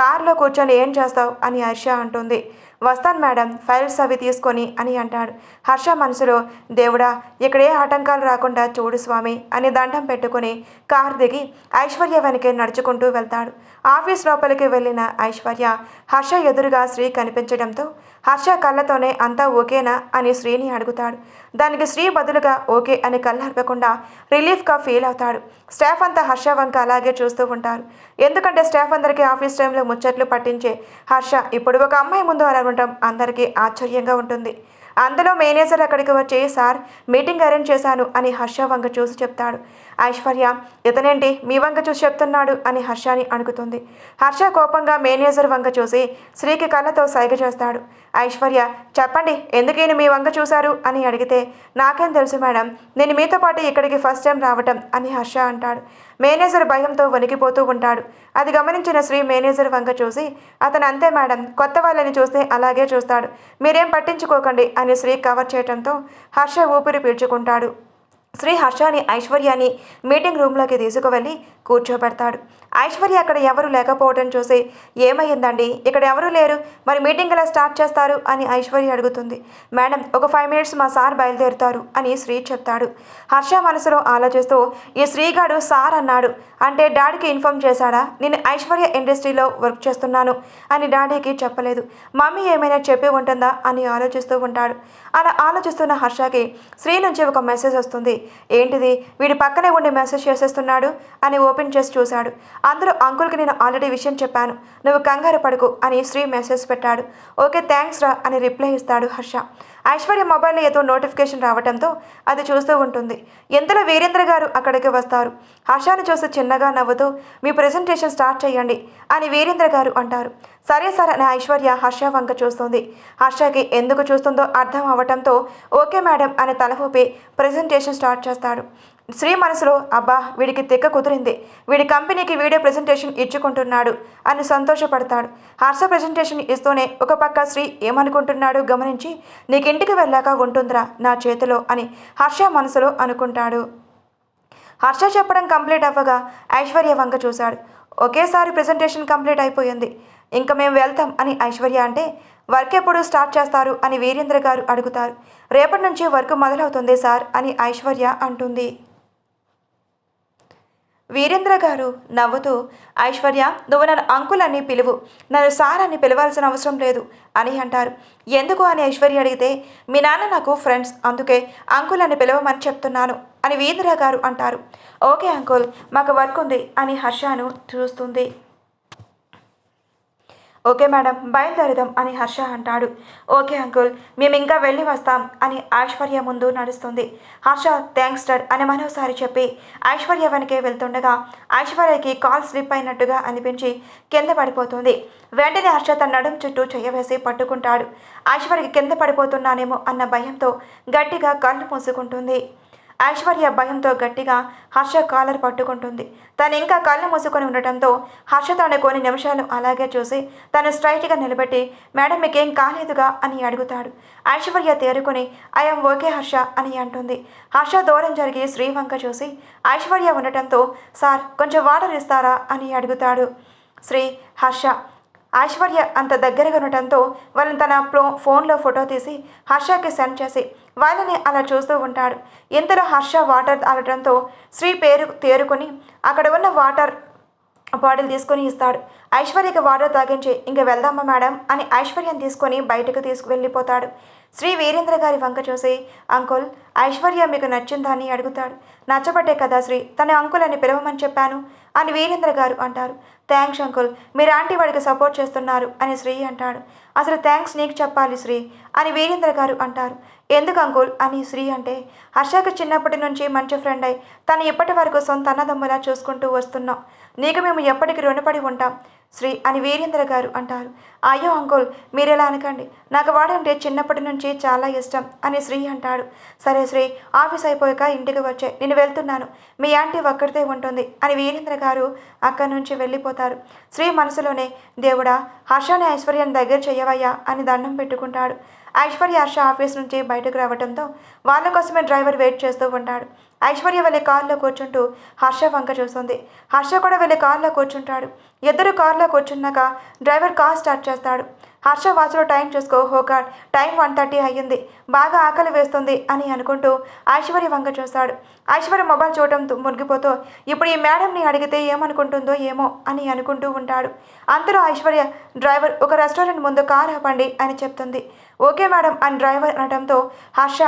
కారులో కూర్చొని ఏం చేస్తావు అని హర్ష అంటుంది. వస్తాను మేడం ఫైల్స్ అవి తీసుకొని అని అంటాడు. హర్ష మనసులో దేవుడా ఇక్కడే ఆటంకాలు రాకుండా చూడు స్వామి అని దండం పెట్టుకుని కారు దిగి ఐశ్వర్య వెనకే నడుచుకుంటూ వెళ్తాడు. ఆఫీస్ లోపలికి వెళ్ళిన ఐశ్వర్య హర్ష ఎదురుగా శ్రీ కనిపించడంతో హర్ష కళ్ళతోనే అంతా ఓకేనా అని శ్రీని అడుగుతాడు. దానికి శ్రీ బదులుగా ఓకే అని కళ్ళర్పకుండా రిలీఫ్గా ఫీల్ అవుతాడు. స్టాఫ్ అంతా హర్ష వంక అలాగే చూస్తూ ఉంటారు. ఎందుకంటే స్టాఫ్ అందరికీ ఆఫీస్ టైంలో ముచ్చట్లు పట్టించే హర్ష ఇప్పుడు ఒక అమ్మాయి ముందు అలా ఉండటం అందరికీ ఆశ్చర్యంగా ఉంటుంది. అందులో మేనేజర్ అక్కడికి వచ్చి సార్ మీటింగ్ అరేంజ్ చేశాను అని హర్ష వంక చూసి చెప్తాడు. ఐశ్వర్య ఇతనేంటి మీ వంక చూసి చెప్తున్నాడు అని హర్షని అడుగుతుంది. హర్ష కోపంగా మేనేజర్ వంక చూసి శ్రీకి కళ్ళతో సైగ చేస్తాడు. ఐశ్వర్య చెప్పండి ఎందుకు ఈయన మీ వంక చూశారు అని అడిగితే నాకేం తెలుసు మేడం, నేను మీతో పాటు ఇక్కడికి ఫస్ట్ టైం రావటం అని హర్ష అంటాడు. మేనేజర్ భయంతో వణికిపోతూ ఉంటాడు. అది గమనించిన శ్రీ మేనేజర్ వంక చూసి అతను అంతే మేడం, కొత్త వాళ్ళని చూస్తే అలాగే చూస్తాడు, మీరేం పట్టించుకోకండి అని శ్రీ కవర్ చేయడంతో హర్ష ఊపిరి పీల్చుకుంటాడు. శ్రీ హర్షని ఐశ్వర్యాని మీటింగ్ రూమ్లోకి తీసుకువెళ్ళి కూర్చోబెడతాడు. ఐశ్వర్య అక్కడ ఎవరు లేకపోవడం చూసి ఏమయ్యిందండి ఇక్కడ ఎవరూ లేరు, మరి మీటింగ్ ఎలా స్టార్ట్ చేస్తారు అని ఐశ్వర్య అడుగుతుంది. మేడం ఒక 5 minutes మా సార్ బయలుదేరుతారు అని శ్రీ చెప్తాడు. హర్ష మనసులో ఆలోచిస్తూ ఈ శ్రీగాడు సార్ అన్నాడు అంటే డాడీకి ఇన్ఫార్మ్ చేశాడా నేను ఐశ్వర్య ఇండస్ట్రీలో వర్క్ చేస్తున్నాను అని డాడీకి చెప్పలేదు, మమ్మీ ఏమైనా చెప్పి ఉంటుందా అని ఆలోచిస్తూ ఉంటాడు. అలా ఆలోచిస్తున్న హర్షకి శ్రీ నుంచి ఒక మెసేజ్ వస్తుంది. ఏంటిది వీడి పక్కనే ఉండి మెసేజ్ చేసేస్తున్నాడు అని ఓపెన్ చేసి చూశాడు. అందులో అంకుల్కి నేను ఆల్రెడీ విషయం చెప్పాను, నువ్వు కంగారు పడుకు అని శ్రీ మెసేజ్ పెట్టాడు. ఓకే థ్యాంక్స్ రా అని రిప్లై ఇస్తాడు హర్ష. ఐశ్వర్య మొబైల్లో ఏదో నోటిఫికేషన్ రావడంతో అది చూస్తూ ఉంటుంది. ఇంతలో వీరేంద్ర గారు అక్కడికి వస్తారు. హర్షని చూసి చిన్నగా నవ్వుతూ మీ ప్రెజెంటేషన్ స్టార్ట్ చేయండి అని వీరేంద్ర గారు అంటారు. సరే సరే అని ఐశ్వర్య హర్ష వంక చూస్తుంది. హర్షకి ఎందుకు చూస్తుందో అర్థం అవ్వటంతో ఓకే మేడం అని తల ఊపి ప్రెజెంటేషన్ స్టార్ట్ చేస్తాడు. శ్రీ మనసులో అబ్బా వీడికి తెక్క కుదిరింది, వీడి కంపెనీకి వీడియో ప్రెజెంటేషన్ ఇచ్చుకుంటున్నాడు అని సంతోషపడతాడు. హర్ష ప్రెజెంటేషన్ ఇస్తూనే ఒక పక్క శ్రీ ఏమనుకుంటున్నాడు గమనించి నీకు ఇంటికి వెళ్ళాక ఉంటుందిరా నా చేతిలో అని హర్ష మనసులో అనుకుంటాడు. హర్ష చెప్పడం కంప్లీట్ అవ్వగా ఐశ్వర్య వంక చూశాడు. ఒకేసారి ప్రెజెంటేషన్ కంప్లీట్ అయిపోయింది, ఇంకా మేము వెళ్తాం అని ఐశ్వర్య అంటే వర్క్ ఎప్పుడు స్టార్ట్ చేస్తారు అని వీరేంద్ర గారు అడుగుతారు. రేపటి నుంచి వర్క్ మొదలవుతుంది సార్ అని ఐశ్వర్య అంటుంది. వీరేంద్ర గారు నవ్వుతూ ఐశ్వర్య నువ్వు నన్ను అంకుల్ అని పిలువు, నన్ను సార్ అని పిలవాల్సిన అవసరం లేదు అని అంటారు. ఎందుకు అని ఐశ్వర్య అడిగితే మీ నాన్న నాకు ఫ్రెండ్స్ అందుకే అంకుల్ అని పిలవమని చెప్తున్నాను అని వీరేంద్ర గారు అంటారు. ఓకే అంకుల్ మాకు వర్క్ ఉంది అని హర్షను చూస్తుంది. ఓకే మేడం బయలుదేరుదాం అని హర్ష అంటాడు. ఓకే అంకుల్ మేము ఇంకా వెళ్ళి వస్తాం అని ఐశ్వర్య ముందు నడుస్తుంది. హర్ష థ్యాంక్స్ డాడ్ అని మరోసారి చెప్పి ఐశ్వర్య వెనకే వెళ్తుండగా ఐశ్వర్యకి కాల్ స్లిప్ అయినట్టుగా అనిపించి కింద పడిపోతుంది. వెంటనే హర్ష తన నడుం చుట్టూ చెయ్యవేసి పట్టుకుంటాడు. ఐశ్వర్యకి కింద పడిపోతున్నానేమో అన్న భయంతో గట్టిగా కళ్ళు మూసుకుంటుంది. ఐశ్వర్య భయంతో గట్టిగా హర్ష కాలర్ పట్టుకుంటుంది. తను ఇంకా కళ్ళు మూసుకొని ఉండటంతో హర్ష తను కొన్ని నిమిషాలు అలాగే చూసి తను స్ట్రైట్గా నిలబెట్టి మేడం మీకేం కాలేదుగా అని అడుగుతాడు. ఐశ్వర్య తేరుకొని ఐఎమ్ ఓకే హర్ష అని అంటుంది. హర్ష దూరం జరిగి శ్రీ వంక చూసి ఐశ్వర్య ఉండటంతో సార్ కొంచెం వాటర్ ఇస్తారా అని అడుగుతాడు. శ్రీ హర్ష ఐశ్వర్య అంత దగ్గరగా ఉండటంతో వాళ్ళని తన ఫోన్లో ఫోటో తీసి హర్షకి సెండ్ చేసి వాళ్ళని అలా చూస్తూ ఉంటాడు. ఇంతలో హర్ష వాటర్ తాగడంతో శ్రీ తేరుకొని అక్కడ ఉన్న వాటర్ బాటిల్ తీసుకొని ఇస్తాడు. ఐశ్వర్యకి వాటర్ తాగించి ఇంక వెళ్దామా మేడం అని ఐశ్వర్యం తీసుకొని బయటకు వెళ్ళిపోతాడు. శ్రీ వీరేంద్ర గారి వంక చూసి అంకుల్ ఐశ్వర్య మీకు నచ్చిందా అని అడుగుతాడు. నచ్చబట్టే కదా శ్రీ తన అంకుల్ అని పిలవమని చెప్పాను అని వీరేంద్ర గారు అంటారు. థ్యాంక్స్ అంకుల్ మీరు ఆంటీ వాడికి సపోర్ట్ చేస్తున్నారు అని శ్రీ అంటాడు. అసలు థ్యాంక్స్ నీకు చెప్పాలి శ్రీ అని వీరేంద్ర గారు అంటారు. ఎందుకు అంకుల్ అని శ్రీ అంటే హర్షకు చిన్నప్పటి నుంచి మంచి ఫ్రెండ్ అయి తను ఇప్పటి వరకు సొంత అన్నదమ్ములా చూసుకుంటూ వస్తున్నాం, నీకు మేము ఎప్పటికీ రుణపడి ఉంటాం శ్రీ అని వీరేంద్ర గారు అంటారు. అయ్యో అంకుల్ మీరు ఎలా అనకండి, నాకు వాడంటే చిన్నప్పటి నుంచి చాలా ఇష్టం అని శ్రీ అంటాడు. సరే శ్రీ ఆఫీస్ అయిపోయాక ఇంటికి వచ్చే నేను వెళ్తున్నాను, మీ ఆంటీ ఒక్కడితే ఉంటుంది అని వీరేంద్ర గారు అక్కడి నుంచి వెళ్ళిపోతారు. శ్రీ మనసులోనే దేవుడా హర్షని ఐశ్వర్యాన్ని దగ్గర చెయ్యవయ్యా అని దండం పెట్టుకుంటాడు. ఐశ్వర్య హర్ష ఆఫీస్ నుంచి బయటకు రావడంతో వాళ్ళ కోసమే డ్రైవర్ వెయిట్ చేస్తూ ఉంటాడు. ఐశ్వర్య వెళ్ళి కారులో కూర్చుంటూ హర్ష వంక చూస్తుంది. హర్ష కూడా వెళ్ళి కారులో కూర్చుంటాడు. ఇద్దరు కారులో కూర్చున్నాక డ్రైవర్ కార్ స్టార్ట్ చేస్తాడు. హర్ష వాచ్లో టైం చూసుకో. హోగాడ్, టైం 1:30 అయ్యింది, బాగా ఆకలి వేస్తుంది అని అనుకుంటూ ఐశ్వర్య వంక చూశాడు. ఐశ్వర్య మొబైల్ చూడటం మునిగిపోతూ ఇప్పుడు ఈ మేడంని అడిగితే ఏమనుకుంటుందో ఏమో అని అనుకుంటూ ఉంటాడు. అంతలో ఐశ్వర్య డ్రైవర్ ఒక రెస్టారెంట్ ముందు కారు ఆపండి అని చెప్తుంది. ఓకే మేడం అని డ్రైవర్ అనడంతో హర్ష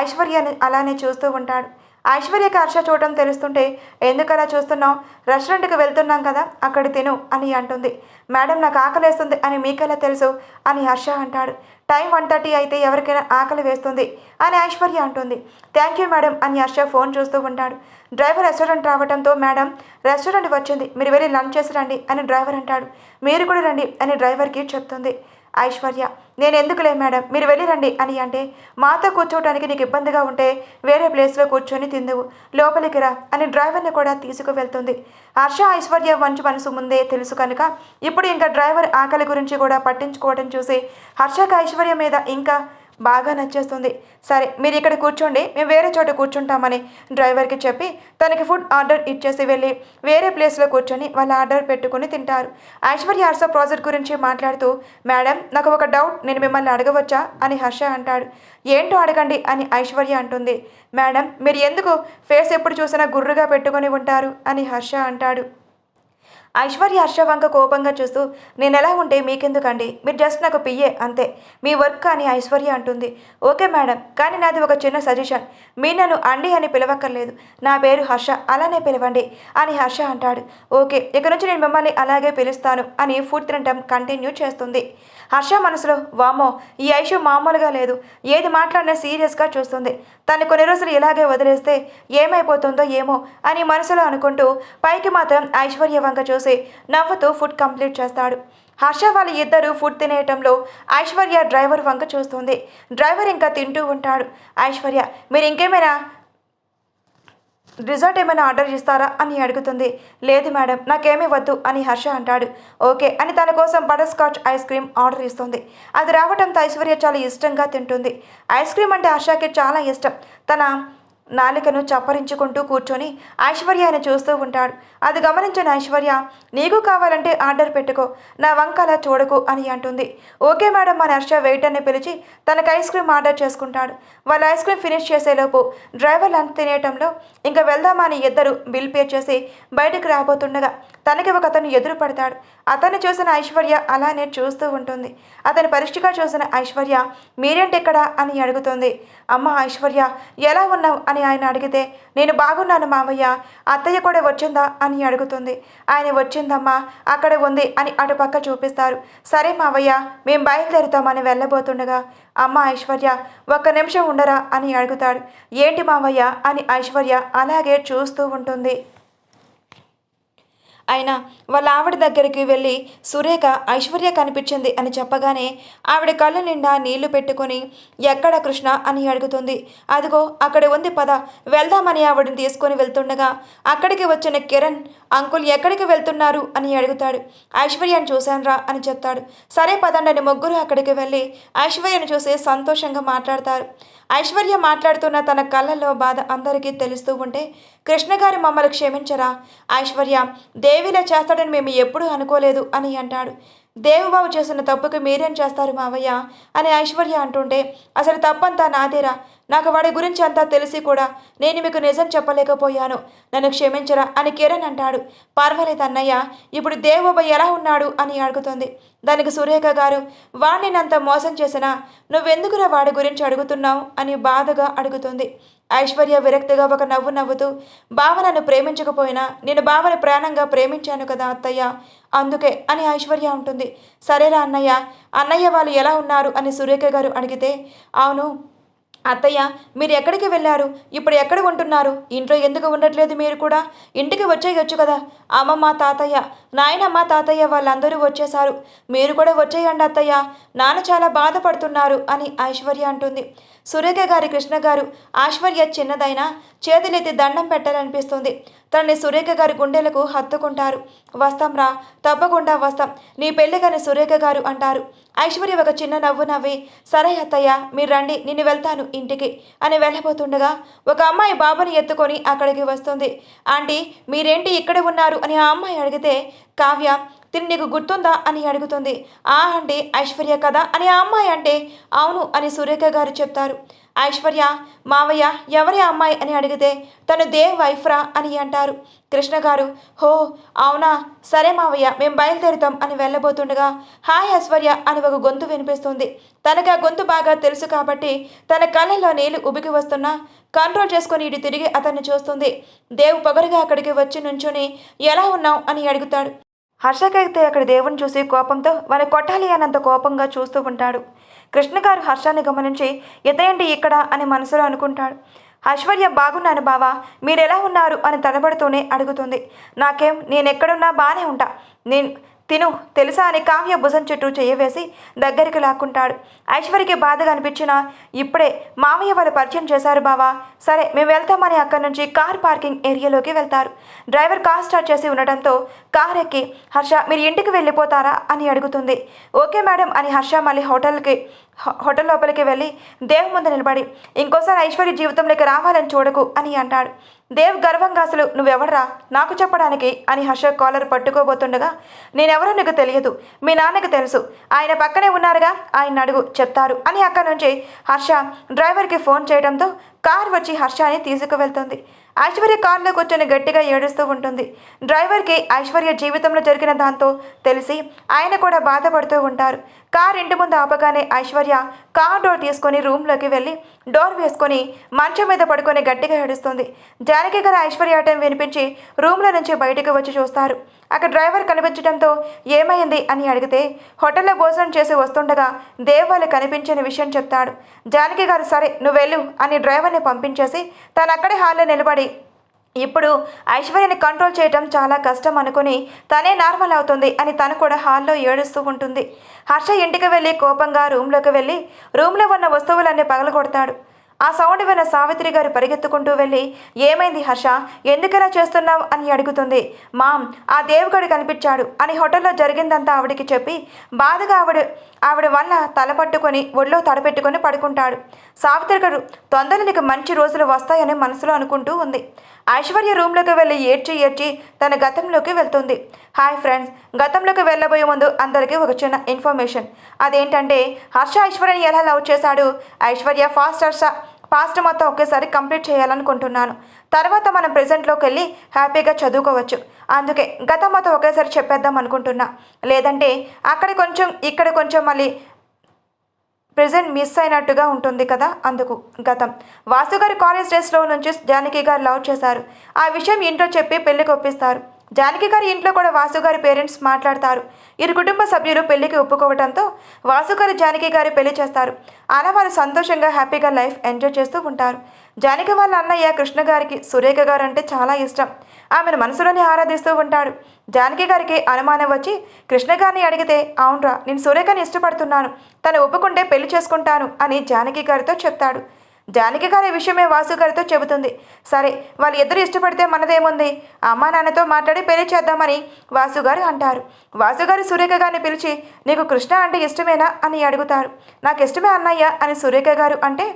ఐశ్వర్యని అలానే చూస్తూ ఉంటాడు. ఐశ్వర్యకి హర్ష చూడటం తెలుస్తుంటే ఎందుకలా చూస్తున్నావు, రెస్టారెంట్కి వెళ్తున్నాం కదా అక్కడ తిను అని అంటుంది. మేడం నాకు ఆకలేస్తుంది అని మీకెలా తెలుసు అని హర్ష అంటాడు. టైం 1:30 అయితే ఎవరికైనా ఆకలి వేస్తుంది అని ఐశ్వర్య అంటుంది. థ్యాంక్ యూ మేడం అని హర్ష ఫోన్ చూస్తూ ఉంటాడు. డ్రైవర్ రెస్టారెంట్ రావడంతో మేడం రెస్టారెంట్ వచ్చింది, మీరు వెళ్ళి లంచ్ చేసి రండి అని డ్రైవర్ అంటాడు. మీరు కూడా రండి అని డ్రైవర్కి చెప్తుంది. ఐశ్వర్య నేను ఎందుకులే మేడం, మీరు వెళ్ళి రండి అని అంటే మాతో కూర్చోవడానికి నీకు ఇబ్బందిగా ఉంటే వేరే ప్లేస్లో కూర్చొని తిందువు, లోపలికి రా అని డ్రైవర్ని కూడా తీసుకువెళ్తుంది. హర్ష ఐశ్వర్య మంచి మనసు ముందే తెలుసు కనుక ఇప్పుడు ఇంకా డ్రైవర్ ఆకలి గురించి కూడా పట్టించుకోవడం చూసి హర్షకు ఐశ్వర్య మీద ఇంకా బాగా నచ్చేస్తుంది. సరే మీరు ఇక్కడ కూర్చోండి, మేము వేరే చోట కూర్చుంటామని డ్రైవర్కి చెప్పి తనకి ఫుడ్ ఆర్డర్ ఇచ్చేసి వెళ్ళి వేరే ప్లేస్లో కూర్చొని వాళ్ళ ఆర్డర్ పెట్టుకుని తింటారు. ఐశ్వర్య హర్ష ప్రాజెక్ట్ గురించి మాట్లాడుతూ మేడం నాకు ఒక డౌట్, నేను మిమ్మల్ని అడగవచ్చా అని హర్ష అంటాడు. ఏంటో అడగండి అని ఐశ్వర్య అంటుంది. మేడం మీరు ఎందుకు ఫేస్ ఎప్పుడు చూసినా గుర్రుగా పెట్టుకొని ఉంటారు అని హర్ష అంటాడు. ఐశ్వర్య హర్ష వంక కోపంగా చూస్తూ నేను ఎలా ఉంటే మీకెందుకండి, మీరు జస్ట్ నాకు పియ్యే అంతే, మీ వర్క్ అని ఐశ్వర్య అంటుంది. ఓకే మేడం, కానీ నాది ఒక చిన్న సజెషన్, మీరు నన్ను అండి అని పిలవక్కర్లేదు, నా పేరు హర్ష అలానే పిలవండి అని హర్ష అంటాడు. ఓకే ఇక నుంచి నేను మిమ్మల్ని అలాగే పిలుస్తాను అని ఫుడ్ తినటం కంటిన్యూ చేస్తుంది. హర్ష మనసులో వామో ఈ ఐషు మామూలుగా లేదు, ఏది మాట్లాడినా సీరియస్గా చూస్తుంది, తను కొన్ని రోజులు ఇలాగే వదిలేస్తే ఏమైపోతుందో ఏమో అని మనసులో అనుకుంటూ పైకి మాత్రం ఐశ్వర్య వంక చూసి నవ్వుతూ ఫుడ్ కంప్లీట్ చేస్తాడు. హర్ష వాళ్ళ ఇద్దరు ఫుడ్ తినేయటంలో ఐశ్వర్య డ్రైవర్ వంక చూస్తుంది. డ్రైవర్ ఇంకా తింటూ ఉంటాడు. ఐశ్వర్య మీరు ఇంకేమైనా రిజర్ట్ ఏమైనా ఆర్డర్ చేస్తారా అని అడుగుతుంది. లేదు మేడం నాకేమీ వద్దు అని హర్ష అంటాడు. ఓకే అని తన కోసం butter scotch ice cream order ఇస్తుంది. అది రావడంతో ఐశ్వర్య చాలా ఇష్టంగా తింటుంది. ఐస్ క్రీమ్ అంటే హర్షకి చాలా ఇష్టం. తన నాలికను చప్పరించుకుంటూ కూర్చొని ఐశ్వర్యని చూస్తూ ఉంటాడు. అది గమనించిన ఐశ్వర్య నీకు కావాలంటే ఆర్డర్ పెట్టుకో, నా వంకలా చూడకు అని అంటుంది. ఓకే మేడం అని హర్ష వెయిటర్ని పిలిచి తనకు ఐస్ క్రీమ్ ఆర్డర్ చేసుకుంటాడు. వాళ్ళ ఐస్ క్రీమ్ ఫినిష్ చేసేలోపు డ్రైవర్ లంచ్ తినేయటంలో ఇంకా వెళ్దామని ఇద్దరు బిల్ పే చేసి బయటకు రాబోతుండగా తనకి ఒక అతను ఎదురు పడతాడు. అతన్ని చూసిన ఐశ్వర్య అలానే చూస్తూ ఉంటుంది. అతని పరీక్షగా చూసిన ఐశ్వర్య మీరేంటి ఇక్కడ అని అడుగుతుంది. అమ్మ ఐశ్వర్య ఎలా ఉన్నావు అని ఆయన అడిగితే నేను బాగున్నాను మావయ్య, అత్తయ్య కూడా వచ్చిందా అని అడుగుతుంది. ఆయన వచ్చిందమ్మా అక్కడ ఉంది అని అటుపక్క చూపిస్తారు. సరే మావయ్య మేము బయలుదేరుతామని వెళ్ళబోతుండగా అమ్మ ఐశ్వర్య ఒక్క నిమిషం ఉండరా అని అడుగుతాడు. ఏంటి మావయ్య అని ఐశ్వర్య అలాగే చూస్తూ ఉంటుంది. అయినా వాళ్ళ ఆవిడ దగ్గరికి వెళ్ళి సురేఖ ఐశ్వర్య కనిపించింది అని చెప్పగానే ఆవిడ కళ్ళ నిండా నీళ్లు పెట్టుకొని ఎక్కడ కృష్ణ అని అడుగుతుంది. అదిగో అక్కడ ఉంది పద వెళ్దామని ఆవిడని తీసుకొని వెళ్తుండగా అక్కడికి వచ్చిన కిరణ్ అంకుల్ ఎక్కడికి వెళ్తున్నారు అని అడుగుతాడు. ఐశ్వర్యను చూశానురా అని చెప్తాడు. సరే పదండని ముగ్గురు అక్కడికి వెళ్ళి ఐశ్వర్యను చూసి సంతోషంగా మాట్లాడతారు. ఐశ్వర్య మాట్లాడుతున్న తన కళ్ళల్లో బాధ అందరికీ తెలుస్తూ ఉంటే కృష్ణగారి మమ్మల్ని క్షమించరా, ఐశ్వర్య దేవిలా చేస్తాడని మేము ఎప్పుడూ అనుకోలేదు అని అంటాడు. దేవుబాబు చేసిన తప్పుకి మీరేం చేస్తారు మావయ్య అని ఐశ్వర్య అంటుంటే అసలు తప్పంతా నాదేరా, నాకు వాడి గురించి అంతా తెలిసి కూడా నేను మీకు నిజం చెప్పలేకపోయాను, నన్ను క్షమించరా అని కిరణ్ అంటాడు. పర్వాలేదు అన్నయ్య, ఇప్పుడు దేవుబాబు ఎలా ఉన్నాడు అని అడుగుతుంది. దానికి సురేఖ గారు వాడిని అంత మోసం చేసినా నువ్వెందుకురా వాడి గురించి అడుగుతున్నావు అని బాధగా అడుగుతుంది. ఐశ్వర్య విరక్తిగా ఒక నవ్వు నవ్వుతూ బావ నన్ను ప్రేమించకపోయినా నేను బావని ప్రాణంగా ప్రేమించాను కదా అత్తయ్య, అందుకే అని ఐశ్వర్య ఉంటుంది. సరేరా అన్నయ్య, అన్నయ్య వాళ్ళు ఎలా ఉన్నారు అని సురేఖ గారు అడిగితే అవును అత్తయ్య మీరు ఎక్కడికి వెళ్ళారు, ఇప్పుడు ఎక్కడ ఉంటున్నారు, ఇంట్లో ఎందుకు ఉండట్లేదు, మీరు కూడా ఇంటికి వచ్చేయచ్చు కదా, అమ్మమ్మ తాతయ్య నాయనమ్మ తాతయ్య వాళ్ళందరూ వచ్చేశారు, మీరు కూడా వచ్చేయండి అత్తయ్య, నాన్న చాలా బాధపడుతున్నారు అని ఐశ్వర్య అంటుంది. సురేఖ గారి కృష్ణ గారు ఐశ్వర్య చిన్నదైనా చేతులెత్తి దండం పెట్టాలనిపిస్తుంది. తనని సురేఖ గారి గుండెలకు హత్తుకుంటారు. వస్తాం రా, తప్పకుండా వస్తాం, నీ పెళ్ళిగాని సురేఖ గారు అంటారు. ఐశ్వర్య ఒక చిన్న నవ్వు నవ్వి సరే అత్తయ్య మీరు రండి నేను వెళ్తాను ఇంటికి అని వెళ్ళబోతుండగా ఒక అమ్మాయి బాబుని ఎత్తుకొని అక్కడికి వస్తుంది. ఆంటీ మీరేంటి ఇక్కడ ఉన్నారు అని ఆ అమ్మాయి అడిగితే కావ్య తిని నీకు గుర్తుందా అని అడుగుతుంది. ఆ అంటే ఐశ్వర్య కదా అని ఆ అమ్మాయి అంటే అవును అని సురేఖ గారు చెప్తారు. ఐశ్వర్య మావయ్య ఎవరి అమ్మాయి అని అడిగితే తను దేవ్ వైఫ్రా అని అంటారు. కృష్ణ గారు హో అవునా సరే మావయ్య మేము బయలుదేరుతాం అని వెళ్ళబోతుండగా హాయ్ ఐశ్వర్య అని ఒక గొంతు వినిపిస్తుంది. తనకు ఆ గొంతు బాగా తెలుసు కాబట్టి తన కళ్ళల్లో నీళ్లు ఉబికి వస్తున్నా కంట్రోల్ చేసుకుని ఇటు తిరిగి అతన్ని చూస్తుంది. దేవ్ పొగరుగా అక్కడికి వచ్చి నుంచుని ఎలా ఉన్నావు అని అడుగుతాడు. హర్షకైతే అక్కడ దేవుని చూసి కోపంతో వాని కొట్టాలి అన్నంత కోపంగా చూస్తూ ఉంటాడు. కృష్ణ గారు హర్షాన్ని గమనించి ఇతేంటి ఇక్కడ అని మనసులో అనుకుంటాడు. ఐశ్వర్య బాగున్నాను బావా మీరెలా ఉన్నారు అని తడబడుతూనే అడుగుతుంది. నాకేం నేనెక్కడున్నా బాగానే ఉంటా నేను తిను తెలుసా అని కావ్య భుజం చుట్టూ చెయ్యవేసి దగ్గరికి లాక్కుంటాడు. ఐశ్వర్యకి బాధగా అనిపించినా ఇప్పుడే మామయ్య వాళ్ళు పరిచయం చేశారు బావా సరే మేము వెళ్తామని అక్కడి నుంచి కార్ పార్కింగ్ ఏరియాలోకి వెళ్తారు. డ్రైవర్ కార్ స్టార్ట్ చేసి ఉండటంతో కార్ ఎక్కి హర్ష మీరు ఇంటికి వెళ్ళిపోతారా అని అడుగుతుంది. ఓకే మేడం అని హర్ష మళ్ళీ హోటల్ లోపలికి వెళ్ళి దేవ్ ముందు నిలబడి ఇంకోసారి ఐశ్వర్య జీవితంలోకి రావాలని చూడకు అని అంటాడు. దేవ్ గర్వంగా అసలు నువ్వెవడరా నాకు చెప్పడానికి అని హర్ష కాలర్ పట్టుకోబోతుండగా నేనెవరో నీకు తెలియదు మీ నాన్నకి తెలుసు ఆయన పక్కనే ఉన్నారుగా ఆయన అడుగు చెప్తారు అని అక్కడి నుంచి హర్ష డ్రైవర్కి ఫోన్ చేయడంతో కార్ వచ్చి హర్షని తీసుకువెళ్తుంది. ఐశ్వర్య కారులో కూర్చొని గట్టిగా ఏడుస్తూ ఉంటుంది. డ్రైవర్కి ఐశ్వర్య జీవితంలో జరిగిన దాంతో తెలిసి ఆయన కూడా బాధపడుతూ ఉంటారు. కార్ ఇంటి ముందు ఆపగానే ఐశ్వర్య కార్ డోర్ తీసుకొని రూమ్లోకి వెళ్ళి డోర్ వేసుకొని మంచం మీద పడుకొని గట్టిగా ఏడుస్తుంది. జానకి గారు ఐశ్వర్య టైం వినిపించి రూమ్లో నుంచి బయటకు వచ్చి చూస్తారు. అక్కడ డ్రైవర్ కనిపించడంతో ఏమైంది అని అడిగితే హోటల్లో భోజనం చేసి వస్తుండగా దేవ్ వాళ్ళు కనిపించని విషయం చెప్తాడు. జానకి గారు సరే నువ్వు వెళ్ళు అని డ్రైవర్ని పంపించేసి తను అక్కడే హాల్లో నిలబడి ఇప్పుడు ఐశ్వర్యని కంట్రోల్ చేయటం చాలా కష్టం అనుకుని తనే నార్మల్ అవుతుంది అని తను కూడా హాల్లో ఏడుస్తూ ఉంటుంది. హర్ష ఇంటికి వెళ్ళి కోపంగా రూమ్లోకి వెళ్ళి రూమ్లో ఉన్న వస్తువులన్నీ పగలగొడతాడు. ఆ సౌండ్ విన్న సావిత్రి గారు పరిగెత్తుకుంటూ వెళ్ళి ఏమైంది హర్ష ఎందుకలా చేస్తున్నావు అని అడుగుతుంది. మామ్ ఆ దేవుగాడు కనిపించాడు అని హోటల్లో జరిగిందంతా ఆవిడికి చెప్పి బాధగా ఆవిడ వల్ల తల పట్టుకొని ఒళ్ళో తడపెట్టుకొని పడుకుంటాడు. సావిత్రి గారు తొందరలో నీకు మంచి రోజులు వస్తాయని మనసులో అనుకుంటూ ఉంది. ఐశ్వర్య రూమ్లోకి వెళ్ళి ఏడ్చి తన గతంలోకి వెళ్తుంది. హాయ్ ఫ్రెండ్స్ గతంలోకి వెళ్ళబోయే ముందు అందరికీ ఒక చిన్న ఇన్ఫర్మేషన్ అదేంటంటే హర్ష ఐశ్వర్యని ఎలా లవ్ చేశాడు ఐశ్వర్య పాస్ట్ మొత్తం ఒకేసారి కంప్లీట్ చేయాలనుకుంటున్నాను. తర్వాత మనం ప్రెజెంట్లోకి వెళ్ళి హ్యాపీగా చదువుకోవచ్చు. అందుకే గతం మొత్తం ఒకేసారి చెప్పేద్దాం అనుకుంటున్నా. లేదంటే అక్కడ కొంచెం ఇక్కడ కొంచెం మళ్ళీ ప్రెజెంట్ మిస్ అయినట్టుగా ఉంటుంది కదా అందుకు. గతం వాసుగారి కాలేజ్ డేస్లో నుంచి జానకి గారు లవ్ చేశారు. ఆ విషయం ఇంట్లో చెప్పి పెళ్లికి ఒప్పిస్తారు. జానకి గారి ఇంట్లో కూడా వాసుగారి పేరెంట్స్ మాట్లాడతారు. ఇరు కుటుంబ సభ్యులు పెళ్లికి ఒప్పుకోవడంతో వాసుగారు జానకి గారి పెళ్లి చేస్తారు. అలా వారు సంతోషంగా హ్యాపీగా లైఫ్ ఎంజాయ్ చేస్తూ ఉంటారు. జానకి వాళ్ళ అన్నయ్య కృష్ణ గారికి సురేఖ గారు అంటే చాలా ఇష్టం. ఆమెను మనసులోనే ఆరాధిస్తూ ఉంటాడు. జానకి గారికి అనుమానం వచ్చి కృష్ణ గారిని అడిగితే అవునరా నేను సురేఖని ఇష్టపడుతున్నాను తను ఒప్పుకుంటే పెళ్లి చేసుకుంటాను అని జానకి గారితో చెప్తాడు. జానకి గారి విషయమే వాసు గారితో చెబుతుంది. సరే వాళ్ళు ఇద్దరు ఇష్టపడితే మనదేముంది అమ్మా నాన్నతో మాట్లాడి పెళ్లి చేద్దామని వాసుగారు అంటారు. వాసుగారు సురేఖ గారిని పిలిచి నీకు కృష్ణ అంటే ఇష్టమేనా అని అడుగుతారు. నాకు ఇష్టమే అన్నయ్య అని సురేఖ గారు అంటే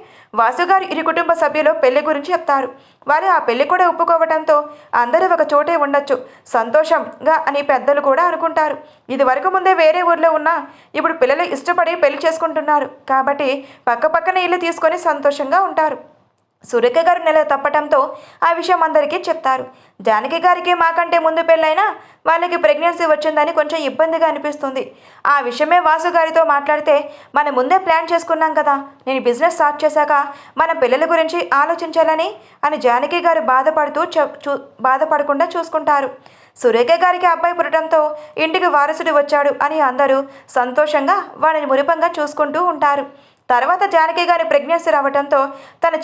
వాసుగారు ఇరు కుటుంబ సభ్యులు పెళ్లి గురించి చెప్తారు. వారు ఆ పెళ్లి కూడా ఒప్పుకోవడంతో అందరూ ఒక చోటే ఉండొచ్చు సంతోషంగా అని పెద్దలు కూడా అనుకుంటారు. ఇది వరకు ముందే వేరే ఊర్లో ఉన్నా ఇప్పుడు పిల్లలు ఇష్టపడి పెళ్లి చేసుకుంటున్నారు కాబట్టి పక్కపక్కన ఇల్లు తీసుకొని సంతోషంగా ఉంటారు. సురేఖ గారు నెల తప్పటంతో ఆ విషయం అందరికీ చెప్తారు. జానకి గారికి మాకంటే ముందు పెళ్ళైనా వాళ్ళకి ప్రెగ్నెన్సీ వచ్చిందని కొంచెం ఇబ్బందిగా అనిపిస్తుంది. ఆ విషయమే వాసు గారితో మాట్లాడితే మనం ముందే ప్లాన్ చేసుకున్నాం కదా నేను బిజినెస్ స్టార్ట్ చేశాక మన పిల్లల గురించి ఆలోచించాలని అని జానకి గారు బాధపడకుండా చూసుకుంటారు. సురేఖ గారికి అబ్బాయి పుట్టడంతో ఇంటికి వారసుడు వచ్చాడు అని అందరూ సంతోషంగా వాడిని మురిపంగా చూసుకుంటూ ఉంటారు. తర్వాత జానకి గారి ప్రెగ్నెన్సీ రావడంతో తన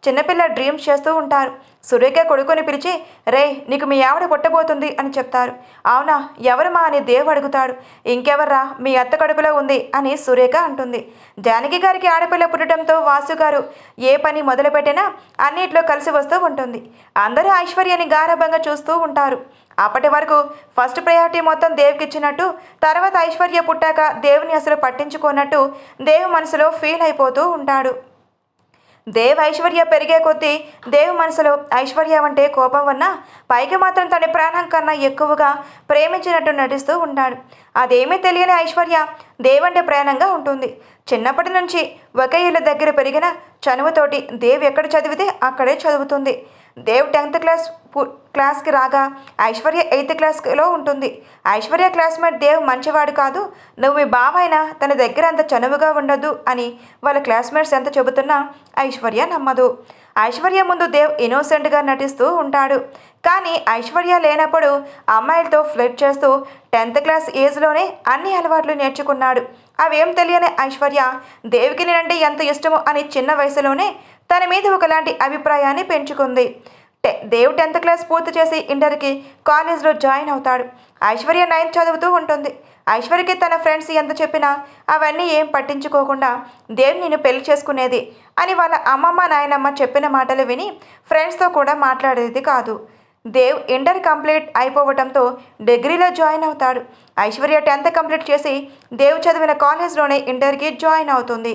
చిన్నపిల్ల డ్రీమ్స్ చేస్తూ ఉంటారు. సురేఖ కొడుకుని పిలిచి రే నీకు మీ ఆవిడ పుట్టబోతుంది అని చెప్తారు. అవునా ఎవరమ్మా అని దేవ్ అడుగుతాడు. ఇంకెవర్రా మీ అత్త కడుపులో ఉంది అని సురేఖ అంటుంది. జానకి గారికి ఆడపిల్ల పుట్టడంతో వాసు గారు ఏ పని మొదలుపెట్టినా అన్నిట్లో కలిసి వస్తూ ఉంటుంది. అందరూ ఐశ్వర్యని గారాబంగా చూస్తూ ఉంటారు. అప్పటి వరకు ఫస్ట్ ప్రయారిటీ మొత్తం దేవుకి ఇచ్చినట్టు తర్వాత ఐశ్వర్య పుట్టాక దేవుని అసలు పట్టించుకోనట్టు దేవు మనసులో ఫీల్ అయిపోతూ ఉంటాడు. దేవ్ ఐశ్వర్య పెరిగే కొద్దీ దేవ్ మనసులో ఐశ్వర్య అంటే కోపం ఉన్నా పైకి మాత్రం తన ప్రాణం కన్నా ఎక్కువగా ప్రేమించినట్టు నటిస్తూ ఉంటాడు. అదేమీ తెలియని ఐశ్వర్య దేవ్ అంటే ప్రాణంగా ఉంటుంది. చిన్నప్పటి నుంచి ఒకే ఇళ్ళ దగ్గర పెరిగిన చనువుతోటి దేవ్ ఎక్కడ చదివితే అక్కడే చదువుతుంది. దేవ్ 10th క్లాస్కి రాగా ఐశ్వర్య 8th క్లాస్లో ఉంటుంది. ఐశ్వర్య క్లాస్మేట్ దేవ్ మంచివాడు కాదు, నువ్వు మీ బావైనా తన దగ్గర అంత చనువుగా ఉండదు అని వాళ్ళ క్లాస్మేట్స్ ఎంత చెబుతున్నా ఐశ్వర్య నమ్మదు. ఐశ్వర్య ముందు దేవ్ ఇన్నోసెంట్గా నటిస్తూ ఉంటాడు. కానీ ఐశ్వర్య లేనప్పుడు అమ్మాయిలతో ఫ్లర్ట్ చేస్తూ 10th క్లాస్ ఏజ్లోనే అన్ని అలవాట్లు నేర్చుకున్నాడు. అవేం తెలియని ఐశ్వర్య దేవ్కి నేనంటే ఎంత ఇష్టమో అని చిన్న వయసులోనే తన మీద ఒకలాంటి అభిప్రాయాన్ని పెంచుకుంది. దేవ్ 10th క్లాస్ పూర్తి చేసి ఇంటర్కి కాలేజ్లో జాయిన్ అవుతాడు. ఐశ్వర్య 9th చదువుతూ ఉంటుంది. ఐశ్వర్యకి తన ఫ్రెండ్స్ ఎంత చెప్పినా అవన్నీ ఏం పట్టించుకోకుండా దేవ్ నేను పెళ్లి చేసుకునేది అని వాళ్ళ అమ్మమ్మ నాయనమ్మ చెప్పిన మాటలు విని ఫ్రెండ్స్తో కూడా మాట్లాడేది కాదు. దేవ్ ఇంటర్ కంప్లీట్ అయిపోవడంతో డిగ్రీలో జాయిన్ అవుతాడు. ఐశ్వర్య 10th కంప్లీట్ చేసి దేవ్ చదివిన కాలేజ్లోనే ఇంటర్కి జాయిన్ అవుతుంది.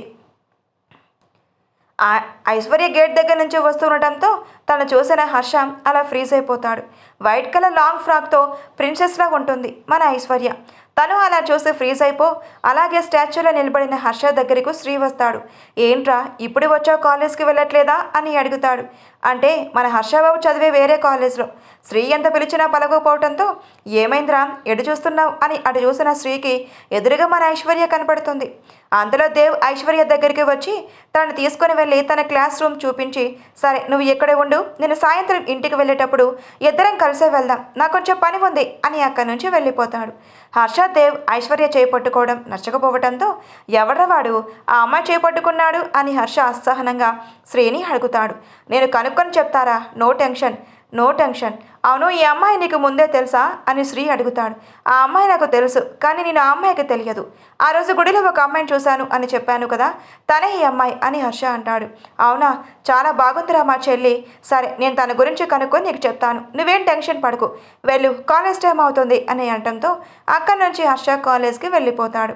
ఐశ్వర్య గేట్ దగ్గర నుంచి వస్తుండటంతో తను చూసిన హర్ష అలా ఫ్రీజ్ అయిపోతాడు. వైట్ కలర్ లాంగ్ ఫ్రాక్తో ప్రిన్సెస్లా ఉంటుంది మన ఐశ్వర్య. తను అలా చూసి ఫ్రీజ్ అయిపో అలాగే స్టాచ్యూలో నిలబడిన హర్ష దగ్గరకు శ్రీ వస్తాడు. ఏంట్రా ఇప్పుడు వచ్చావు, కాలేజ్కి వెళ్ళట్లేదా అని అడుగుతాడు. అంటే మన హర్షబాబు చదివే వేరే కాలేజ్లో. శ్రీ ఎంత పిలిచినా పలకపోవడంతో ఏమైందిరా ఎటు చూస్తున్నావు అని అటు చూసిన శ్రీకి ఎదురుగా మన ఐశ్వర్య కనపడుతుంది. అంతలో దేవ్ ఐశ్వర్య దగ్గరికి వచ్చి తనను తీసుకుని వెళ్ళి తన క్లాస్ రూమ్ చూపించి, సరే నువ్వు ఎక్కడే ఉండు, నేను సాయంత్రం ఇంటికి వెళ్ళేటప్పుడు ఇద్దరం కలిసే వెళ్దాం, నాకు కొంచెం పని ఉంది అని అక్కడి నుంచి వెళ్ళిపోతాడు. హర్ష దేవ్ ఐశ్వర్య చేపట్టుకోవడం నచ్చకపోవడంతో ఎవడ్రవాడు ఆ అమ్మాయి చేపట్టుకున్నాడు అని హర్ష అసహనంగా శ్రీని అడుగుతాడు. నేను కనుక్కొని చెప్తారా, నో టెన్షన్. అవును ఈ అమ్మాయి నీకు ముందే తెలుసా అని శ్రీ అడుగుతాడు. ఆ అమ్మాయి నాకు తెలుసు, కానీ నేను ఆ అమ్మాయికి తెలియదు. ఆ రోజు గుడిలో ఒక అమ్మాయిని చూశాను అని చెప్పాను కదా, తనే ఈ అమ్మాయి అని హర్ష అంటాడు. అవునా, చాలా బాగుందిరా మా చెల్లి. సరే నేను తన గురించి కనుక్కొని నీకు చెప్తాను, నువ్వేం టెన్షన్ పడకు, వెళ్ళు కాలేజ్ టైం అవుతుంది అని అనటంతో అక్కడి నుంచి హర్ష కాలేజ్కి వెళ్ళిపోతాడు.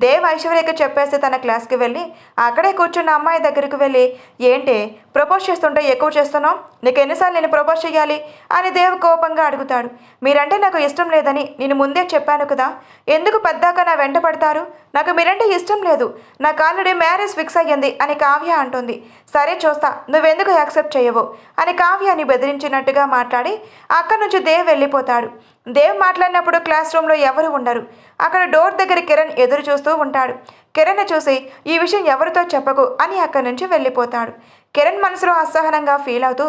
దేవ్ ఐశ్వర్యకి చెప్పేసి తన క్లాస్కి వెళ్ళి అక్కడే కూర్చున్న అమ్మాయి దగ్గరికి వెళ్ళి, ఏంటి ప్రపోజ్ చేస్తుంటే ఎక్కువ చేస్తున్నావు, నీకు ఎన్నిసార్లు నేను ప్రపోజ్ చేయాలి అని దేవ్ కోపంగా అడుగుతాడు. మీరంటే నాకు ఇష్టం లేదని నేను ముందే చెప్పాను కదా, ఎందుకు పెద్దాక నా వెంట పడతారు, నాకు మీరంటే ఇష్టం లేదు, నాకు ఆల్రెడీ మ్యారేజ్ ఫిక్స్ అయ్యింది అని కావ్య అంటుంది. సరే చూస్తా నువ్వెందుకు యాక్సెప్ట్ చేయవు అని కావ్యాన్ని బెదిరించినట్టుగా మాట్లాడి అక్కడి నుంచి దేవ్ వెళ్ళిపోతాడు. దేవ్ మాట్లాడినప్పుడు క్లాస్ రూమ్లో ఎవరు ఉండరు. అక్కడ డోర్ దగ్గర కిరణ్ ఎదురు చూస్తూ ఉంటాడు. కిరణ్ చూసి ఈ విషయం ఎవరితో చెప్పకు అని అక్కడి నుంచి వెళ్ళిపోతాడు. కిరణ్ మనసులో అసహనంగా ఫీల్ అవుతూ,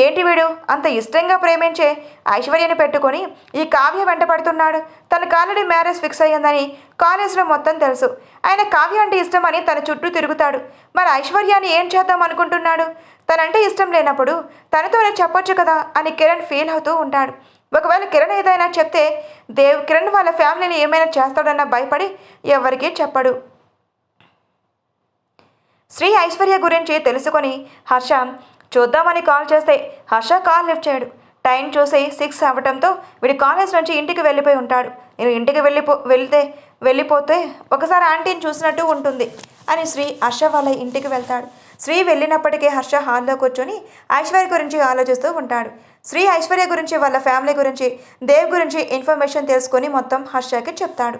ఏంటి వీడు అంత ఇష్టంగా ప్రేమించే ఐశ్వర్యని పెట్టుకొని ఈ కావ్య వెంట పడుతున్నాడు, తనకు ఆల్రెడీ మ్యారేజ్ ఫిక్స్ అయ్యిందని కాలేజ్లో మొత్తం తెలుసు, ఆయన కావ్య అంటే ఇష్టమని తన చుట్టూ తిరుగుతాడు, మరి ఐశ్వర్యాన్ని ఏం చేద్దాం అనుకుంటున్నాడు, తనంటే ఇష్టం లేనప్పుడు తనతోనే చెప్పొచ్చు కదా అని కిరణ్ ఫీల్ అవుతూ ఉంటాడు. ఒకవేళ కిరణ్ ఏదైనా చెప్తే దేవ్ కిరణ్ వాళ్ళ ఫ్యామిలీని ఏమైనా చేస్తాడన్న భయపడి ఎవరికీ చెప్పడు. శ్రీ ఐశ్వర్య గురించి తెలుసుకొని హర్ష చూద్దామని కాల్ చేస్తే హర్ష కాల్ లిఫ్ట్ చేయడు. టైం చూసి 6 అవ్వడంతో వీడి కాలేజ్ నుంచి ఇంటికి వెళ్ళిపోయి ఉంటాడు. నేను ఇంటికి వెళ్ళిపోతే ఒకసారి ఆంటీని చూసినట్టు ఉంటుంది అని శ్రీ హర్ష వాళ్ళ ఇంటికి వెళ్తాడు. శ్రీ వెళ్ళినప్పటికీ హర్ష హాల్లో కూర్చొని ఐశ్వర్య గురించి ఆలోచిస్తూ ఉంటాడు. శ్రీ ఐశ్వర్య గురించి, వాళ్ళ ఫ్యామిలీ గురించి, దేవ్ గురించి ఇన్ఫర్మేషన్ తెలుసుకొని మొత్తం హర్షకి చెప్తాడు.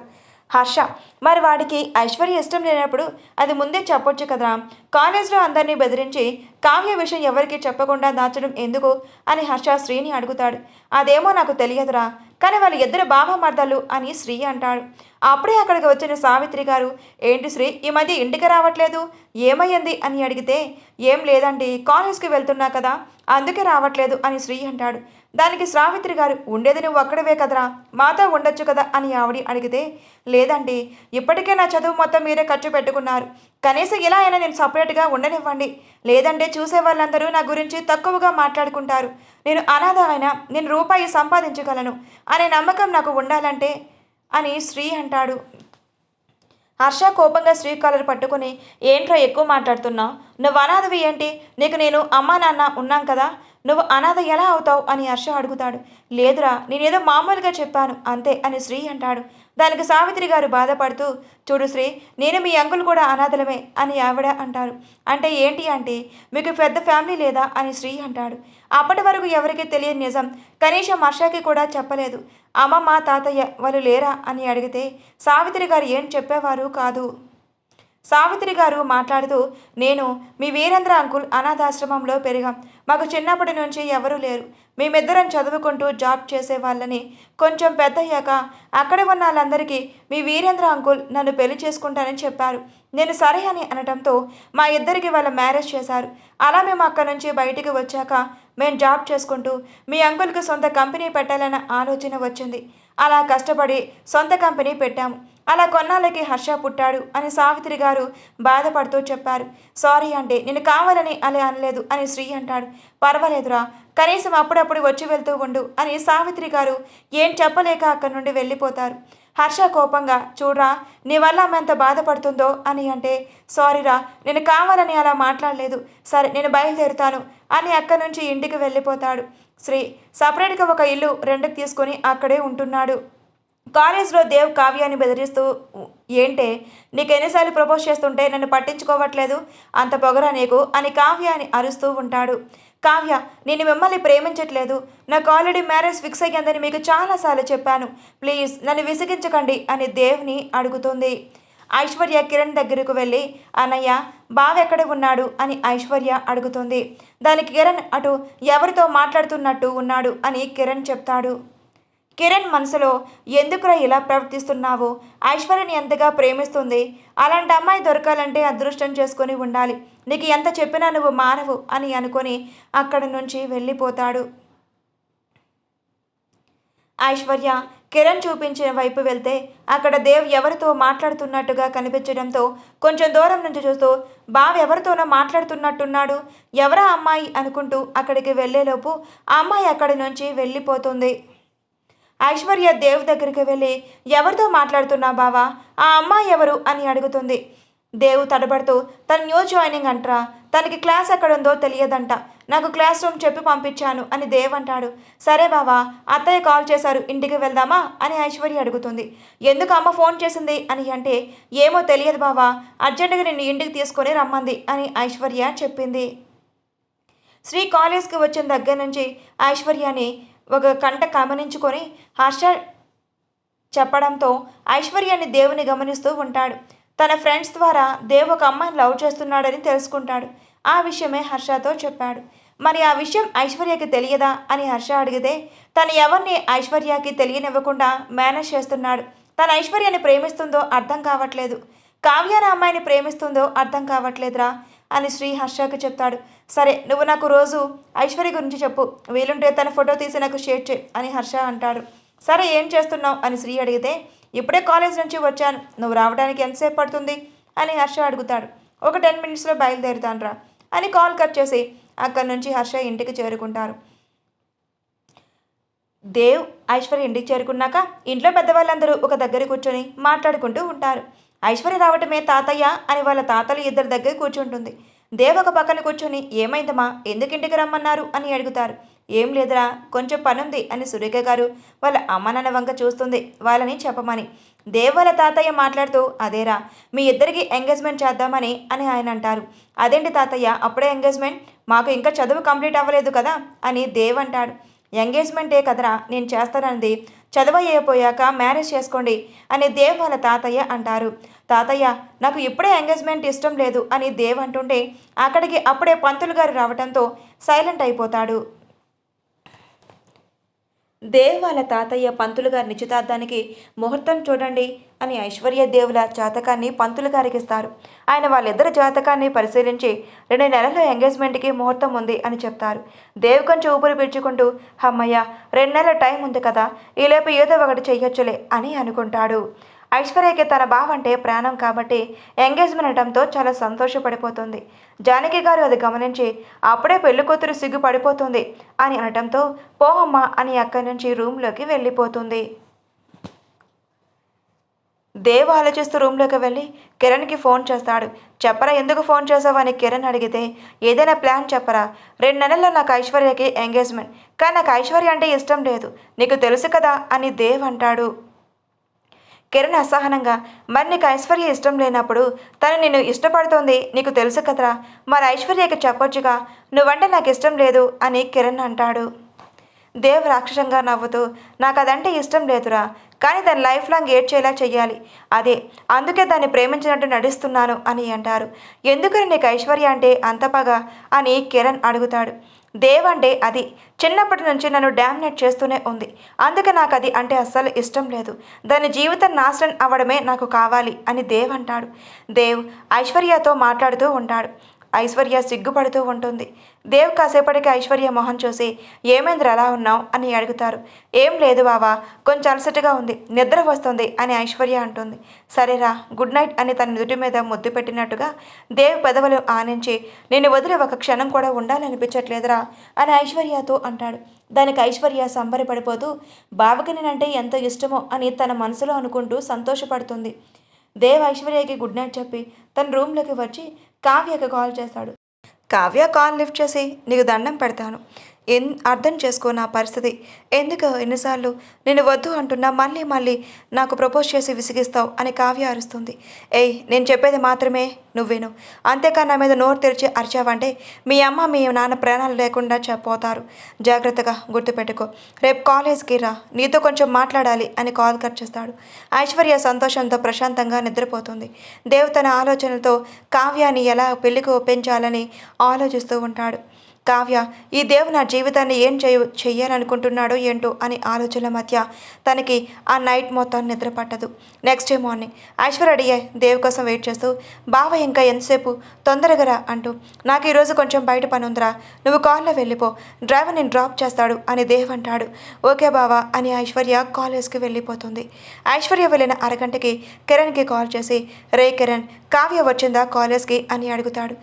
హర్ష, మరి వాడికి ఐశ్వర్య ఇష్టం లేనప్పుడు అది ముందే చెప్పొచ్చు కదరా, కాలేజ్లో అందరినీ బెదిరించి కావ్య విషయం ఎవరికి చెప్పకుండా దాచడం ఎందుకు అని హర్ష శ్రీని అడుగుతాడు. అదేమో నాకు తెలియదురా, కానీ వాళ్ళ ఇద్దరు బావమర్దలు అని శ్రీ అంటాడు. అప్పుడే అక్కడికి వచ్చిన సావిత్రి గారు, ఏంటి శ్రీ ఈ మధ్య ఇంటికి రావట్లేదు, ఏమయ్యింది అని అడిగితే, ఏం లేదండి కాలేజ్కి వెళ్తున్నా కదా అందుకే రావట్లేదు అని శ్రీ అంటాడు. దానికి సావిత్రి గారు, ఉండేది నువ్వు అక్కడవే కదరా, మాతో ఉండొచ్చు కదా అని ఆవిడ అడిగితే, లేదండి ఇప్పటికే నా చదువు మొత్తం మీరే ఖర్చు పెట్టుకున్నారు, కనీసం ఇలా అయినా నేను సపరేట్గా ఉండనివ్వండి, లేదంటే చూసే వాళ్ళందరూ నా గురించి తక్కువగా మాట్లాడుకుంటారు, నేను అనాథ అయినా నేను రూపాయి సంపాదించగలను అనే నమ్మకం నాకు ఉండాలంటే అని శ్రీ అంటాడు. హర్ష కోపంగా శ్రీ కాలర్ పట్టుకుని, ఏంట్రా ఎక్కువ మాట్లాడుతున్నావు, నువ్వు అనాథవి ఏంటి, నీకు నేను అమ్మా నాన్న ఉన్నాం కదా, నువ్వు అనాథ ఎలా అవుతావు అని హర్ష అడుగుతాడు. లేదురా, నేనేదో మామూలుగా చెప్పాను అంతే అని శ్రీ అంటాడు. దానికి సావిత్రి గారు బాధపడుతూ, చూడు శ్రీ, నేను మీ అంకుల్ కూడా అనాథలమే అని ఆవిడ అంటారు. అంటే ఏంటి అంటే మీకు పెద్ద ఫ్యామిలీ లేదా అని శ్రీ అంటాడు. అప్పటి వరకు ఎవరికీ తెలియని నిజం కనీసం హర్షకి కూడా చెప్పలేదు. అమ్మమ్మ తాతయ్య వాళ్ళు లేరా అని అడిగితే సావిత్రి గారు ఏం చెప్పేవారు కాదు. సావిత్రి గారు మాట్లాడుతూ, నేను మీ వీరేంద్ర అంకుల్ అనాథాశ్రమంలో పెరిగాం. మాకు చిన్నప్పటి నుంచి ఎవరూ లేరు. మేమిద్దరం చదువుకుంటూ జాబ్ చేసేవాళ్ళని. కొంచెం పెద్దయ్యాక అక్కడ ఉన్న వాళ్ళందరికీ మీ వీరేంద్ర అంకుల్ నన్ను పెళ్లి చేసుకుంటానని చెప్పారు. నేను సరే అని అనటంతో మా ఇద్దరికి వాళ్ళ మ్యారేజ్ చేశారు. అలా మేము అక్కడి నుంచి బయటికి వచ్చాక మేము జాబ్ చేసుకుంటూ మీ అంకుల్కి సొంత కంపెనీ పెట్టాలన్న ఆలోచన వచ్చింది. అలా కష్టపడి సొంత కంపెనీ పెట్టాము. అలా కొన్నాళ్ళకి హర్ష పుట్టాడు అని సావిత్రి గారు బాధపడుతూ చెప్పారు. సారీ అంటే నేను కావాలని అలా అనలేదు అని శ్రీ అంటాడు. పర్వాలేదురా, కనీసం అప్పుడప్పుడు వచ్చి వెళ్తూ ఉండు అని సావిత్రి గారు ఏం చెప్పలేక అక్కడి నుండి వెళ్ళిపోతారు. హర్ష కోపంగా, చూడరా నీ వల్ల ఆమె ఎంత బాధపడుతుందో అని అంటే, సారీరా, నేను కావాలని అలా మాట్లాడలేదు, సరే నేను బయలుదేరుతాను అని అక్కడి నుంచి ఇంటికి వెళ్ళిపోతాడు. శ్రీ సపరేట్గా ఒక ఇల్లు రెంట్కి తీసుకొని అక్కడే ఉంటున్నాడు. కాలేజ్లో దేవ్ కావ్యాన్ని బెదిరిస్తూ, ఏంటే నీకు ఎన్నిసార్లు ప్రపోజ్ చేస్తుంటే నన్ను పట్టించుకోవట్లేదు, అంత పొగరా నీకు అని కావ్యాన్ని అరుస్తూ ఉంటాడు. కావ్య, నేను మిమ్మల్ని ప్రేమించట్లేదు, నాకు ఆల్రెడీ మ్యారేజ్ ఫిక్స్ అయ్యిందని మీకు చాలాసార్లు చెప్పాను, ప్లీజ్ నన్ను విసిగించకండి అని దేవ్ని అడుగుతుంది. ఐశ్వర్య కిరణ్ దగ్గరకు వెళ్ళి, అన్నయ్య బావ ఎక్కడ ఉన్నాడు అని ఐశ్వర్య అడుగుతుంది. దానికి కిరణ్ అటు ఎవరితో మాట్లాడుతున్నట్టు ఉన్నాడు అని కిరణ్ చెప్తాడు. కిరణ్ మనసులో, ఎందుకురా ఇలా ప్రవర్తిస్తున్నావు, ఐశ్వర్యని ఎంతగా ప్రేమిస్తుంది, అలాంటి అమ్మాయి దొరకాలంటే అదృష్టం చేసుకొని ఉండాలి, నీకు ఎంత చెప్పినా నువ్వు మానవు అని అనుకొని అక్కడి నుంచి వెళ్ళిపోతాడు. ఐశ్వర్య కిరణ్ చూపించిన వైపు వెళ్తే అక్కడ దేవ్ ఎవరితో మాట్లాడుతున్నట్టుగా కనిపించడంతో కొంచెం దూరం నుంచి చూస్తూ, బావ ఎవరితోనో మాట్లాడుతున్నట్టున్నాడు, ఎవరా అమ్మాయి అనుకుంటూ అక్కడికి వెళ్ళేలోపు ఆ అమ్మాయి అక్కడి నుంచి వెళ్ళిపోతుంది. ఐశ్వర్య దేవ్ దగ్గరికి వెళ్ళి, ఎవరితో మాట్లాడుతున్నావు బావా, ఆ అమ్మాయి ఎవరు అని అడుగుతుంది. దేవ్ తడబడుతూ, తన న్యూ జాయినింగ్ అంటరా, తనకి క్లాస్ ఎక్కడుందో తెలియదంట, నాకు క్లాస్ రూమ్ చెప్పి పంపించాను అని దేవ్ అంటాడు. సరే బావా, అత్తయ్య కాల్ చేశారు, ఇంటికి వెళ్దామా అని ఐశ్వర్య అడుగుతుంది. ఎందుకు అమ్మ ఫోన్ చేసింది అని అంటే, ఏమో తెలియదు బావా, అర్జెంటుగా నిన్ను ఇంటికి తీసుకొని రమ్మంది అని ఐశ్వర్య చెప్పింది. శ్రీ కాలేజ్కి వచ్చిన దగ్గర నుంచి ఐశ్వర్యని ఒక కంట గమనించుకొని హర్ష చెప్పడంతో ఐశ్వర్యాన్ని దేవుని గమనిస్తూ ఉంటాడు. తన ఫ్రెండ్స్ ద్వారా దేవ్ ఒక అమ్మాయిని లవ్ చేస్తున్నాడని తెలుసుకుంటాడు. ఆ విషయమే హర్షతో చెప్పాడు. మరి ఆ విషయం ఐశ్వర్యకి తెలియదా అని హర్ష అడిగితే, తను ఎవరిని ఐశ్వర్యకి తెలియనివ్వకుండా మేనేజ్ చేస్తున్నాడు, తన ఐశ్వర్యాన్ని ప్రేమిస్తుందో అర్థం కావట్లేదు, కావ్యాన అమ్మాయిని ప్రేమిస్తుందో అర్థం కావట్లేదురా అని శ్రీ హర్షకి చెప్తాడు. సరే నువ్వు నాకు రోజు ఐశ్వర్య గురించి చెప్పు, వీలుంటే తన ఫోటో తీసి నాకు షేర్ చేయి అని హర్ష అంటాడు. సరే ఏం చేస్తున్నావు అని శ్రీ అడిగితే, ఇప్పుడే కాలేజ్ నుంచి వచ్చాను, నువ్వు రావడానికి ఎంతసేపు పడుతుంది అని హర్ష అడుగుతాడు. ఒక 10 minutesలో బయలుదేరుతానురా అని కాల్ కట్ చేసి అక్కడి నుంచి హర్ష ఇంటికి చేరుకుంటారు. దేవ్ ఐశ్వర్య ఇంటికి చేరుకున్నాక ఇంట్లో పెద్దవాళ్ళందరూ ఒక దగ్గర కూర్చొని మాట్లాడుకుంటూ ఉంటారు. ఐశ్వర్య రావటమే తాతయ్య అని వాళ్ళ తాతలు ఇద్దరి దగ్గర కూర్చుంటుంది. దేవ్ ఒక పక్కన కూర్చొని, ఏమైందమ్మా, ఎందుకు ఇంటికి రమ్మన్నారు అని అడుగుతారు. ఏం లేదురా, కొంచెం పనుంది అని సురేఖ గారు వాళ్ళ అమ్మ నాన్న వంక చూస్తుంది వాళ్ళని చెప్పమని. దేవ్ వాళ్ళ తాతయ్య మాట్లాడుతూ, అదేరా మీ ఇద్దరికి ఎంగేజ్మెంట్ చేద్దామని అని ఆయన అంటారు. అదేంటి తాతయ్య అప్పుడే ఎంగేజ్మెంట్, మాకు ఇంకా చదువు కంప్లీట్ అవ్వలేదు కదా అని దేవ్ అంటాడు. ఎంగేజ్మెంటే కదరా నేను చేస్తానన్నది, చదువు అయిపోయాక మ్యారేజ్ చేసుకోండి అని దేవ్ వాళ్ళ తాతయ్య అంటారు. తాతయ్య నాకు ఇప్పుడే ఎంగేజ్మెంట్ ఇష్టం లేదు అని దేవ్ అంటుంటే అక్కడికి అప్పుడే పంతులు గారు రావడంతో సైలెంట్ అయిపోతాడు. దేవ్ వాళ్ళ తాతయ్య పంతులు గారి నిశ్చితార్థానికి ముహూర్తం చూడండి అని ఐశ్వర్య దేవుల జాతకాన్ని పంతులు గారికి ఇస్తారు. ఆయన వాళ్ళిద్దరి జాతకాన్ని పరిశీలించి 2 నెలల్లో ఎంగేజ్మెంట్కి ముహూర్తం ఉంది అని చెప్తారు. దేవ్ కొంచెం ఊపిరి పీల్చుకుంటూ, అమ్మయ్య 2 నెలల టైం ఉంది కదా, ఈలోపు ఏదో ఒకటి చెయ్యొచ్చులే అని అనుకుంటాడు. ఐశ్వర్యకి తన బావ అంటే ప్రాణం కాబట్టి ఎంగేజ్మెంట్ అనడంతో చాలా సంతోషపడిపోతుంది. జానకి గారు అది గమనించి, అప్పుడే పెళ్ళికూతురు సిగ్గు పడిపోతుంది అని అనటంతో పోహమ్మ అని అక్కడి నుంచి రూమ్లోకి వెళ్ళిపోతుంది. దేవ్ ఆలోచిస్తూ రూమ్లోకి వెళ్ళి కిరణ్కి ఫోన్ చేస్తాడు. చెప్పరా, ఎందుకు ఫోన్ చేసావు అని కిరణ్ అడిగితే, ఏదైనా ప్లాన్ చెప్పరా, 2 నెలల్లో నాకు ఐశ్వర్యకి ఎంగేజ్మెంట్, కానీ నాకు ఐశ్వర్య అంటే ఇష్టం లేదు, నీకు తెలుసు కదా అని దేవ్ అంటాడు. కిరణ్ అసహనంగా, మరి నీకు ఐశ్వర్య ఇష్టం లేనప్పుడు తను నిన్ను ఇష్టపడుతోంది నీకు తెలుసు కదరా, మరి ఐశ్వర్యకి చెప్పొచ్చుగా, నువ్వంటే నాకు ఇష్టం లేదు అని కిరణ్ అంటాడు. దేవ్ రాక్షసంగా నవ్వుతూ, నాకు అదంటే ఇష్టం లేదురా, కానీ దాన్ని లైఫ్ లాంగ్ ఏడ్చేలా చెయ్యాలి, అందుకే దాన్ని ప్రేమించినట్టు నటిస్తున్నాను అని అంటారు. ఎందుకని నీకు ఐశ్వర్య అంటే అంత పగ అని కిరణ్ అడుగుతాడు. దేవ్ అంటే అది చిన్నప్పటి నుంచి నన్ను డామినేట్ చేస్తూనే ఉంది, అందుకే నాకు అది అంటే అస్సలు ఇష్టం లేదు, దాని జీవితం నాశనం అవ్వడమే నాకు కావాలి అని దేవ్ అంటాడు. దేవ్ ఐశ్వర్యతో మాట్లాడుతూ ఉంటాడు. ఐశ్వర్య సిగ్గుపడుతూ ఉంటుంది. దేవ్ కాసేపటికి ఐశ్వర్య మొహం చూసి, ఏమైంది అలా ఉన్నావు అని అడుగుతారు. ఏం లేదు బావా, కొంచెం అలసటగా ఉంది, నిద్ర వస్తుంది అని ఐశ్వర్య అంటుంది. సరేరా, గుడ్ నైట్ అని తన నుదుటి మీద ముద్దు పెట్టినట్టుగా దేవ్ పెదవులు ఆనించి, నేను వదిలి ఒక క్షణం కూడా ఉండాలనిపించట్లేదురా అని ఐశ్వర్యతో అంటాడు. దానికి ఐశ్వర్య సంబరపడిపోతూ, బావకి నేనంటే ఎంతో ఇష్టమో అని తన మనసులో అనుకుంటూ సంతోషపడుతుంది. దేవ్ ఐశ్వర్యకి గుడ్ నైట్ చెప్పి తన రూమ్లోకి వచ్చి కావ్యకి కాల్ చేస్తాడు. కావ్య కాల్ లిఫ్ట్ చేసి, నీకు దండం పెడతాను, అర్థం చేసుకో నా పరిస్థితి, ఎందుకు ఎన్నిసార్లు నేను వద్దు అంటున్నా మళ్ళీ మళ్ళీ నాకు ప్రపోజ్ చేసి విసిగిస్తావు అని కావ్య అరుస్తుంది. నేను చెప్పేది మాత్రమే నువ్వు విను, అంతేకాని నా మీద నోరు తెరిచి అరిచావంటే మీ అమ్మ మీ నాన్న ప్రాణాలు లేకుండా పోతారు, జాగ్రత్తగా గుర్తుపెట్టుకో, రేపు కాలేజ్కి రా, నీతో కొంచెం మాట్లాడాలి అని కాల్ కట్ చేస్తాడు. ఐశ్వర్య సంతోషంతో ప్రశాంతంగా నిద్రపోతుంది. దేవ్ తన ఆలోచనలతో కావ్యాన్ని ఎలా పెళ్లికి ఒప్పించాలని ఆలోచిస్తూ ఉంటాడు. కావ్య, ఈ దేవ్ నా జీవితాన్ని ఏం చెయ్యాలనుకుంటున్నాడో ఏంటో అని ఆలోచనల మధ్య తనకి ఆ నైట్ మొత్తం నిద్ర పట్టదు. నెక్స్ట్ డే మార్నింగ్ ఐశ్వర్య అడిగే దేవ్ కోసం వెయిట్ చేస్తూ, బావ ఇంకా ఎంతసేపు, తొందరగా రా అంటూ, నాకు ఈరోజు కొంచెం బయట పని ఉందిరా, నువ్వు కాల్లో వెళ్ళిపో, డ్రైవర్ నేను డ్రాప్ చేస్తాడు అని దేవ్ అంటాడు. ఓకే బావా అని ఐశ్వర్య కాలేజ్కి వెళ్ళిపోతుంది. ఐశ్వర్య వెళ్ళిన అరగంటకి కిరణ్కి కాల్ చేసి, రే కిరణ్, కావ్య వచ్చిందా కాలేజ్కి అని అడుగుతాడు.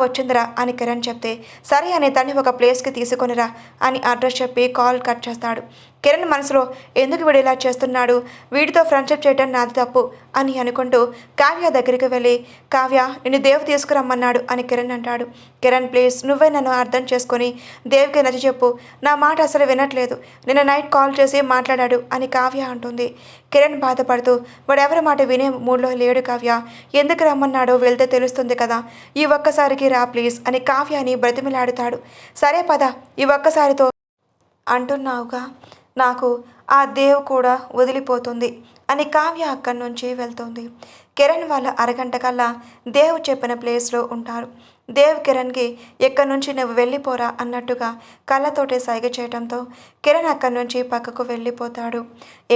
వచ్చిందిరా అని కిరణ్ చెప్తే, సరే అని తన్ని ఒక ప్లేస్కి తీసుకొనిరా అని అడ్రస్ చెప్పి కాల్ కట్ చేస్తాడు. కిరణ్ మనసులో, ఎందుకు వీడు ఇలా చేస్తున్నాడు, వీడితో ఫ్రెండ్షిప్ చేయడం నాది తప్పు అని అనుకుంటూ కావ్య దగ్గరికి వెళ్ళి, కావ్య నిన్ను దేవ్ తీసుకురమ్మన్నాడు అని కిరణ్ అంటాడు. కిరణ్ ప్లీజ్, నువ్వే నన్ను అర్థం చేసుకొని దేవ్కి నచ్చి చెప్పు, నా మాట అసలు వినట్లేదు, నిన్న నైట్ కాల్ చేసి మాట్లాడాడు అని కావ్య అంటుంది. కిరణ్ బాధపడుతూ, వాడెవరి మాట వినే మూడ్లో లేడు కావ్య, ఎందుకు రమ్మన్నాడో వెళ్తే తెలుస్తుంది కదా, ఈ ఒక్కసారికి రా ప్లీజ్ అని కావ్యని బ్రతిమిలాడుతాడు. సరే పద, ఈ ఒక్కసారితో అంటున్నావుగా, నాకు ఆ దేవ్ కూడా వదిలిపోతుంది అని కావ్య అక్కడి నుంచి వెళ్తుంది. కిరణ్ వాళ్ళ అరగంట కల్లా దేవ్ చెప్పిన ప్లేస్లో ఉంటారు. దేవ్ కిరణ్కి ఎక్కడి నుంచి నువ్వు వెళ్ళిపోరా అన్నట్టుగా కళ్ళతోటే సైగ చేయడంతో కిరణ్ అక్కడి నుంచి పక్కకు వెళ్ళిపోతాడు.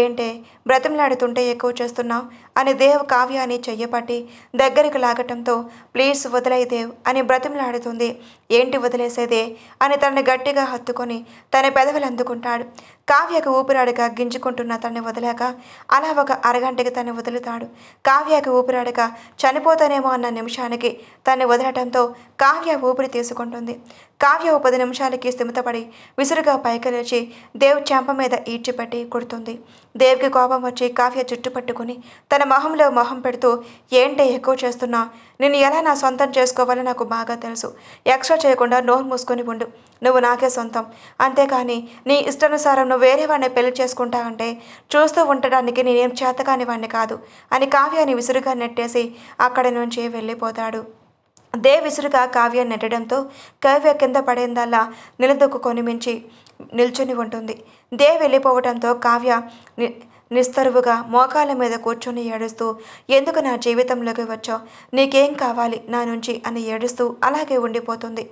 ఏంటే బ్రతిమలాడుతుంటే ఎక్కువ చేస్తున్నావు అని దేవ్ కావ్యాని చెయ్యపట్టి దగ్గరికి లాగటంతో, ప్లీజ్ వదిలేయ్ దేవ్ అని బ్రతిమలాడుతుంది. ఏంటి వదిలేసేదే అని తనని గట్టిగా హత్తుకొని తన పెదవులు అందుకుంటాడు. కావ్యకు ఊపిరాడక గింజుకుంటున్న తనని వదిలాక అలా ఒక అరగంటకి తను వదులుతాడు. కావ్యకు ఊపిరాడక చనిపోతానేమో అన్న నిమిషానికి తన్ని వదలటంతో కావ్య ఊపిరి తీసుకుంటుంది. కావ్య 10 నిమిషాలకి స్థిమితపడి విసురుగా పైకి లేచి దేవ్ చెంప మీద ఈడ్చిపెట్టి కొడుతుంది. దేవ్కి కోపం వచ్చి కావ్య జుట్టు పట్టుకుని తన మొహంలో మొహం పెడుతూ, ఏంటే ఎక్కువ చేస్తున్నా, నిన్ను ఎలా నా సొంతం చేసుకోవాలో నాకు బాగా తెలుసు, ఎక్స్ట్రా చేయకుండా నోరు మూసుకొని ఉండు, నువ్వు నాకే సొంతం, అంతేకాని నీ ఇష్టానుసారం నువ్వు వేరే వాడిని పెళ్లి చేసుకుంటా అంటే చూస్తూ ఉండడానికి నేనేం చేతకాని వాడిని కాదు అని కావ్యాన్ని విసురుగా నెట్టేసి అక్కడి నుంచి వెళ్ళిపోతాడు. దేవ్ విసురుగా కావ్య నెట్టడంతో కావ్య కింద పడేందల్లా నిలదొక్కుకొని మించి నిల్చుని ఉంటుంది. దేవ్ వెళ్ళిపోవడంతో కావ్య నిస్తరువుగా మోకాళ్ళ మీద కూర్చొని ఏడుస్తూ, ఎందుకు నా జీవితంలోకి వచ్చావు, నీకేం కావాలి నా నుంచి అని ఏడుస్తూ అలాగే ఉండిపోతుంది.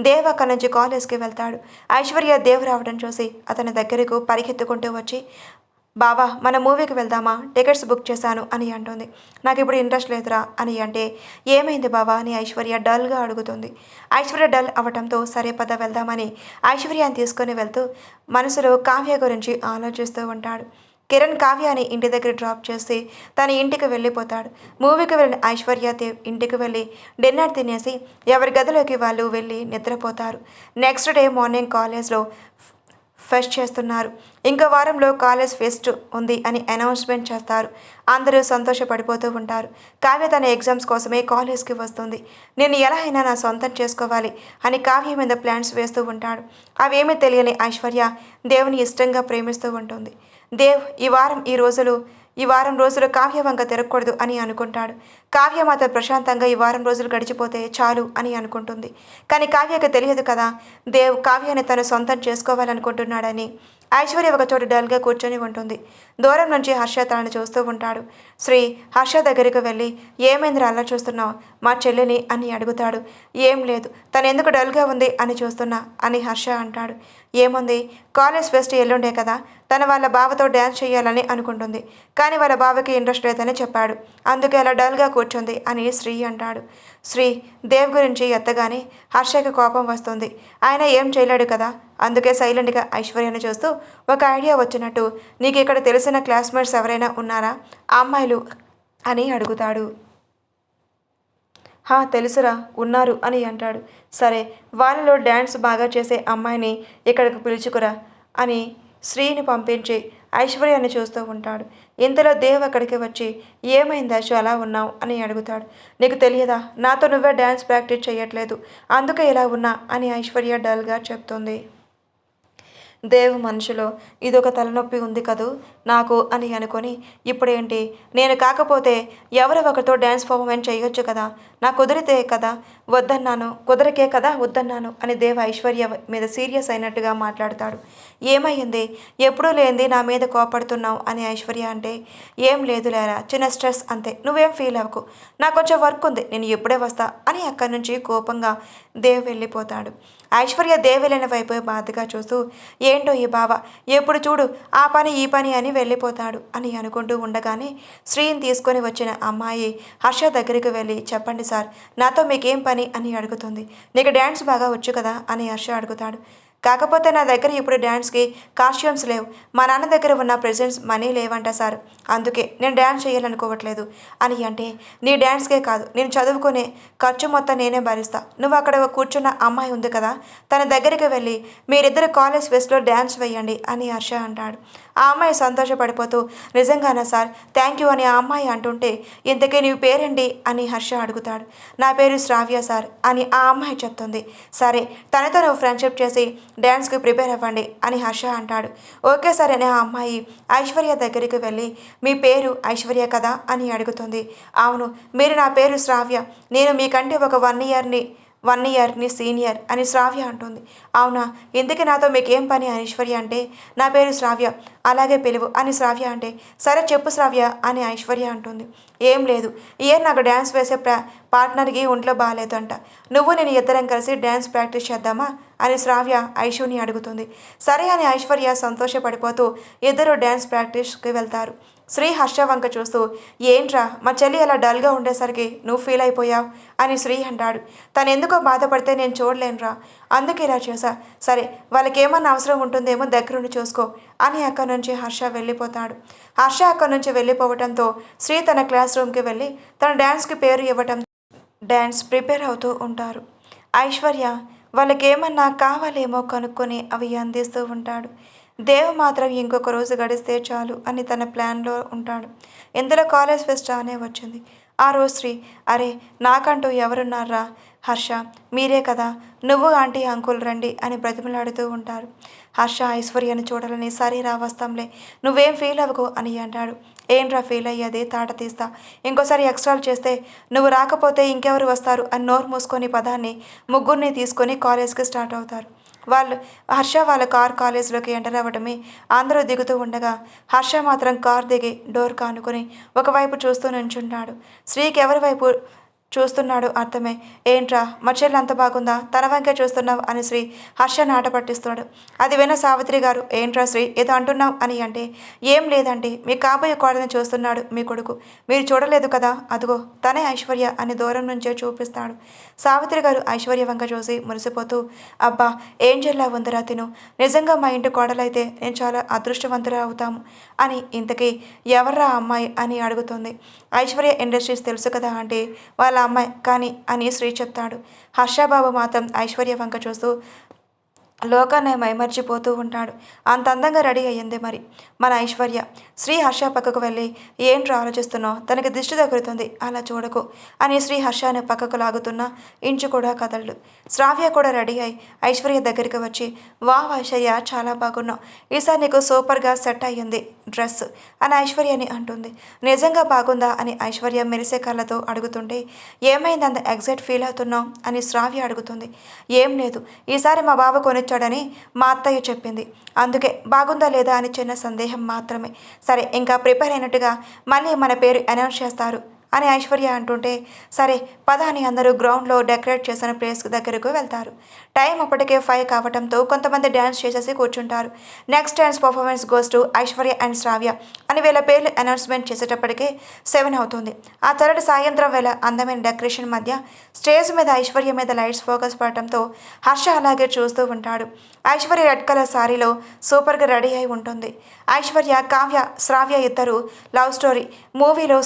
దేవ్ అక్కడి నుంచి కాలేజ్కి వెళ్తాడు. ఐశ్వర్య దేవ్ రావడం చూసి అతని దగ్గరకు పరిగెత్తుకుంటూ వచ్చి, బావా మన మూవీకి వెళ్దామా, టికెట్స్ బుక్ చేశాను అని అంటుంది. నాకు ఇప్పుడు ఇంట్రెస్ట్ లేదురా అని అంటే, ఏమైంది బావా అని ఐశ్వర్య డల్గా అడుగుతుంది. ఐశ్వర్య డల్ అవటంతో సరే పద వెళ్దామని ఐశ్వర్యాన్ని తీసుకొని వెళ్తూ మనసులో కావ్య గురించి ఆలోచిస్తూ ఉంటాడు. కిరణ్ కావ్యాని ఇంటి దగ్గర డ్రాప్ చేసి తన ఇంటికి వెళ్ళిపోతాడు. మూవీకి వెళ్ళిన ఐశ్వర్య దేవ్ ఇంటికి వెళ్ళి డిన్నర్ తినేసి ఎవరి గదిలోకి వాళ్ళు వెళ్ళి నిద్రపోతారు. నెక్స్ట్ డే మార్నింగ్ కాలేజ్లో ఫెస్ట్ చేస్తున్నారు. ఇంకో వారంలో కాలేజ్ ఫెస్ట్ ఉంది అని అనౌన్స్మెంట్ చేస్తారు. అందరూ సంతోషపడిపోతూ ఉంటారు. కావ్య తన ఎగ్జామ్స్ కోసమే కాలేజ్కి వస్తుంది. నేను ఎలా అయినా నా సొంతం చేసుకోవాలి అని కావ్య మీద ప్లాన్స్ వేస్తూ ఉంటాడు. అవేమీ తెలియని ఐశ్వర్య దేవుని ఇష్టంగా ప్రేమిస్తూ ఉంటుంది. దేవ్ ఈ వారం రోజులు కావ్య వంక తిరగకూడదు అని అనుకుంటాడు. కావ్య మాత్రం ప్రశాంతంగా ఈ వారం రోజులు గడిచిపోతే చాలు అని అనుకుంటుంది. కానీ కావ్యకు తెలియదు కదా, దేవ్ కావ్యని తను సొంతం చేసుకోవాలనుకుంటున్నాడని. ఐశ్వర్య ఒక చోట డల్గా కూర్చొని ఉంటుంది. దూరం నుంచి హర్ష తనని చూస్తూ ఉంటాడు. శ్రీ హర్ష దగ్గరికి వెళ్ళి, ఏమైందిరా అలా చూస్తున్నావు మా చెల్లిని అని అడుగుతాడు. ఏం లేదు, తను ఎందుకు డల్గా ఉంది అని చూస్తున్నా అని హర్ష అంటాడు. ఏముంది, కాలేజ్ ఫెస్ట్ ఎల్లుండే కదా, తన వాళ్ళ బావతో డ్యాన్స్ చేయాలని అనుకుంటుంది. కానీ వాళ్ళ బావకి ఇంట్రెస్ట్ లేదని చెప్పాడు, అందుకే అలా డల్గా కూర్చుంది అని శ్రీ అంటాడు. శ్రీ దేవ్ గురించి ఎత్తగానే హర్షకి కోపం వస్తుంది. ఆయన ఏం చేయలేడు కదా, అందుకే సైలెంట్గా ఐశ్వర్యను చూస్తూ ఒక ఐడియా వచ్చినట్టు, నీకు ఇక్కడ తెలిసిన క్లాస్మేట్స్ ఎవరైనా ఉన్నారా ఆ అమ్మాయిలు అని అడుగుతాడు. తెలుసురా, ఉన్నారు అని అంటాడు. సరే, వాళ్ళలో డ్యాన్స్ బాగా చేసే అమ్మాయిని ఇక్కడికి పిలుచుకురా అని శ్రీని పంపించి ఐశ్వర్యాన్ని చూస్తూ ఉంటాడు. ఇంతలో దేవ్ అక్కడికి వచ్చి, ఏమైంది ఐశ్వ అలా ఉన్నావు అని అడుగుతాడు. నీకు తెలియదా, నాతో నువ్వే డ్యాన్స్ ప్రాక్టీస్ చేయట్లేదు, అందుకే ఇలా ఉన్నా అని ఐశ్వర్య డల్గా చెప్తుంది. దేవ్ మనసులో ఇదొక తలనొప్పి ఉంది కదూ నాకు అని అనుకొని, ఇప్పుడేంటి, నేను కాకపోతే ఎవరో ఒకరితో డ్యాన్స్ పర్ఫార్మెన్స్ చేయొచ్చు కదా, నాకు కుదిరితే కదా వద్దన్నాను, కుదరకే కదా వద్దన్నాను అని దేవ్ ఐశ్వర్య మీద సీరియస్ అయినట్టుగా మాట్లాడతాడు. ఏమైంది, ఎప్పుడూ లేనిది నా మీద కోపడుతున్నావు అని ఐశ్వర్య అంటే, ఏం లేదు లేరా, చిన్న స్ట్రెస్ అంతే, నువ్వేం ఫీల్ అవ్వకు, నాకు కొంచెం వర్క్ ఉంది, నేను ఎప్పుడే వస్తా అని అక్కడి నుంచి కోపంగా దేవ్ వెళ్ళిపోతాడు. ఐశ్వర్య దేవ్ వెళ్ళిన వైపు బాధగా చూస్తూ, ఏంటో ఈ బావ ఎప్పుడు చూడు ఆ పని ఈ పని అని వెళ్ళిపోతాడు అని అనుకుంటూ ఉండగానే శ్రీని తీసుకొని వచ్చిన అమ్మాయి హర్ష దగ్గరికి వెళ్ళి, చెప్పండి సార్, నాతో మీకేం పని అని అడుగుతుంది. నీకు డ్యాన్స్ బాగా వచ్చు కదా అని హర్ష అడుగుతాడు. కాకపోతే నా దగ్గర ఇప్పుడు డ్యాన్స్కి కాస్ట్యూమ్స్ లేవు, మా నాన్న దగ్గర ఉన్న ప్రెజెంట్స్ మనీ లేవంట సార్, అందుకే నేను డ్యాన్స్ చేయాలనుకోవట్లేదు అని అంటే, నీ డ్యాన్స్కే కాదు నేను చదువుకునే ఖర్చు మొత్తం నేనే భరిస్తా, నువ్వు అక్కడ కూర్చున్న అమ్మాయి ఉంది కదా, తన దగ్గరికి వెళ్ళి మీరిద్దరు కాలేజ్ ఫెస్ట్లో డ్యాన్స్ వేయండి అని హర్ష అంటాడు. ఆ అమ్మాయి సంతోషపడిపోతూ, నిజంగానా సార్, థ్యాంక్ యూ అని ఆ అమ్మాయి అంటుంటే, ఇంతకీ నీ పేరేంటి అని హర్ష అడుగుతాడు. నా పేరు శ్రావ్య సార్ అని ఆ అమ్మాయి చెప్తుంది. సరే, తనతో నువ్వు ఫ్రెండ్షిప్ చేసి డ్యాన్స్కి ప్రిపేర్ అవ్వండి అని హర్ష అంటాడు. ఓకే సార్ అని ఆ అమ్మాయి ఐశ్వర్య దగ్గరికి వెళ్ళి, మీ పేరు ఐశ్వర్య కదా అని అడుగుతుంది. అవును, మీరు నా పేరు శ్రావ్య, నేను మీకంటే ఒక 1 ఇయర్ని సీనియర్ అని శ్రావ్య అంటుంది. అవునా, ఇందుకే నాతో మీకేం పని అని ఐశ్వర్య అంటే, నా పేరు శ్రావ్య, అలాగే పిలువు అని శ్రావ్య అంటే, సరే చెప్పు శ్రావ్య అని ఐశ్వర్య అంటుంది. ఏం లేదు, ఇయర్ నాకు డ్యాన్స్ వేసే పార్ట్నర్కి ఒంట్లో బాగాలేదు అంట, నువ్వు నేను ఇద్దరం కలిసి డ్యాన్స్ ప్రాక్టీస్ చేద్దామా అని శ్రావ్య ఐషుని అడుగుతుంది. సరే అని ఐశ్వర్య సంతోషపడిపోతూ ఇద్దరు డ్యాన్స్ ప్రాక్టీస్కి వెళ్తారు. శ్రీ హర్ష వంక చూస్తూ, ఏంట్రా మా చెల్లి అలా డల్గా ఉండేసరికి నువ్వు ఫీల్ అయిపోయావు అని శ్రీ అంటాడు. తను ఎందుకో బాధపడితే నేను చూడలేనురా, అందుకే ఇలా చేశా, సరే వాళ్ళకి ఏమన్నా అవసరం ఉంటుందేమో దగ్గరుండి చూసుకో అని అక్కడి నుంచి హర్ష వెళ్ళిపోతాడు. హర్ష అక్కడి నుంచి వెళ్ళిపోవడంతో శ్రీ తన క్లాస్ రూమ్కి వెళ్ళి తన డ్యాన్స్కి పేరు ఇవ్వటం డ్యాన్స్ ప్రిపేర్ అవుతూ ఉంటారు. ఐశ్వర్య వాళ్ళకేమన్నా కావాలేమో కనుక్కొని అవి అందిస్తూ ఉంటాడు. దేవ్ మాత్రం ఇంకొక రోజు గడిస్తే చాలు అని తన ప్లాన్లో ఉంటాడు. ఇందులో కాలేజ్ ఫెస్ట్ రానే వచ్చింది. ఆ రోజు శ్రీ, అరే నాకంటూ ఎవరున్నారా హర్ష, మీరే కదా, నువ్వు ఆంటీ అంకుల్ రండి అని బ్రతిమలాడుతూ ఉంటారు. హర్ష ఐశ్వర్యని చూడాలని, సరే రా వస్తాంలే, నువ్వేం ఫీల్ అవ్వకు అని అంటాడు. ఏంట్రా ఫీల్ అయ్యేది, తాట తీస్తా, ఇంకోసారి ఎక్స్ట్రాలు చేస్తే నువ్వు రాకపోతే ఇంకెవరు వస్తారు అని నోరు మూసుకొని పదాన్ని ముగ్గురిని తీసుకొని కాలేజ్కి స్టార్ట్ అవుతారు. హర్ష వాళ్ళ కార్ కాలేజీలోకి ఎంటర్ అవ్వడమే అందరూ దిగుతూ ఉండగా హర్ష మాత్రం కార్ దిగి డోర్ కానుకొని ఒకవైపు చూస్తూ నుంచుంటాడు. శ్రీకి ఎవరి వైపు చూస్తున్నాడు అర్థమే. ఏంట్రా మా చెల్లి అంత బాగుందా, తన వంకే చూస్తున్నావు అని శ్రీ హర్ష నాట పట్టిస్తున్నాడు. అది విన్న సావిత్రి గారు, ఏంట్రా శ్రీ ఏదో అంటున్నావు అని అంటే, ఏం లేదంటే మీ కాబోయే కోడని చూస్తున్నాడు మీ కొడుకు, మీరు చూడలేదు కదా, అదిగో తనే ఐశ్వర్య అని దూరం నుంచే చూపిస్తాడు. సావిత్రి గారు ఐశ్వర్య వంక చూసి మురిసిపోతూ, అబ్బా ఏంజెల్లా ఉందిరా తిను, నిజంగా మా ఇంటి కోడలైతే నేను చాలా అదృష్టవంతురా అవుతాము అని. ఇంతకీ ఎవర్రా అమ్మాయి అని అడుగుతుంది. ఐశ్వర్య ఇండస్ట్రీస్ తెలుసు కదా అంటే, వాళ్ళ అమ్మాయి కానీ అని శ్రీ చెప్తాడు. హర్షబాబు మాత్రం ఐశ్వర్య వంక చూస్తూ, లోకాన్ని మైమర్చిపోతూ ఉంటాడు. అంత అందంగా రెడీ అయ్యింది మరి మన ఐశ్వర్య. శ్రీ హర్ష పక్కకు వెళ్ళి, ఏంట్రా ఆలోచిస్తున్నావు, తనకి దిష్టి తగులుతుంది, అలా చూడకు అని శ్రీ హర్షని పక్కకు లాగుతున్నా ఇంచు కూడా కదలడు. శ్రావ్య కూడా రెడీ అయి ఐశ్వర్య దగ్గరికి వచ్చి, వావ్ ఐశ్వర్య, చాలా బాగున్నావు, ఈసారి నీకు సూపర్గా సెట్ అయ్యింది డ్రెస్ అని ఐశ్వర్యని అంటుంది. నిజంగా బాగుందా అని ఐశ్వర్య మెరిసే కళ్ళతో అడుగుతుంటే, ఏమైంది అంత ఎగ్జైట్ ఫీల్ అవుతున్నావు అని శ్రావ్య అడుగుతుంది. ఏం లేదు, ఈసారి మా బావ కొనిచ్చాడని మా అత్తయ్య చెప్పింది, అందుకే బాగుందా లేదా అని చిన్న సందేహం మాత్రమే. సరే, ఇంకా ప్రిపేర్ అయినట్టుగా మళ్ళీ మన పేరు అనౌన్స్ చేస్తారు అని ఐశ్వర్య అంటుంటే, సరే పద అని అందరూ గ్రౌండ్లో డెకరేట్ చేసిన ప్లేస్ దగ్గరకు వెళ్తారు. టైం అప్పటికే 5 కావడంతో కొంతమంది డ్యాన్స్ చేసేసి కూర్చుంటారు. Next dance performance goes to Aishwarya and Shravya అని వీళ్ళ పేర్లు అనౌన్స్మెంట్ చేసేటప్పటికే 7 అవుతుంది. ఆ తర్వాత సాయంత్రం వేళ అందమైన డెకరేషన్ మధ్య స్టేజ్ మీద ఐశ్వర్య మీద లైట్స్ ఫోకస్ పడటంతో హర్ష అలాగే చూస్తూ ఉంటాడు. ఐశ్వర్య రెడ్ కలర్ శారీలో సూపర్గా రెడీ అయి ఉంటుంది. ఐశ్వర్య, కావ్య, శ్రావ్య ఇద్దరు లవ్ స్టోరీ మూవీలో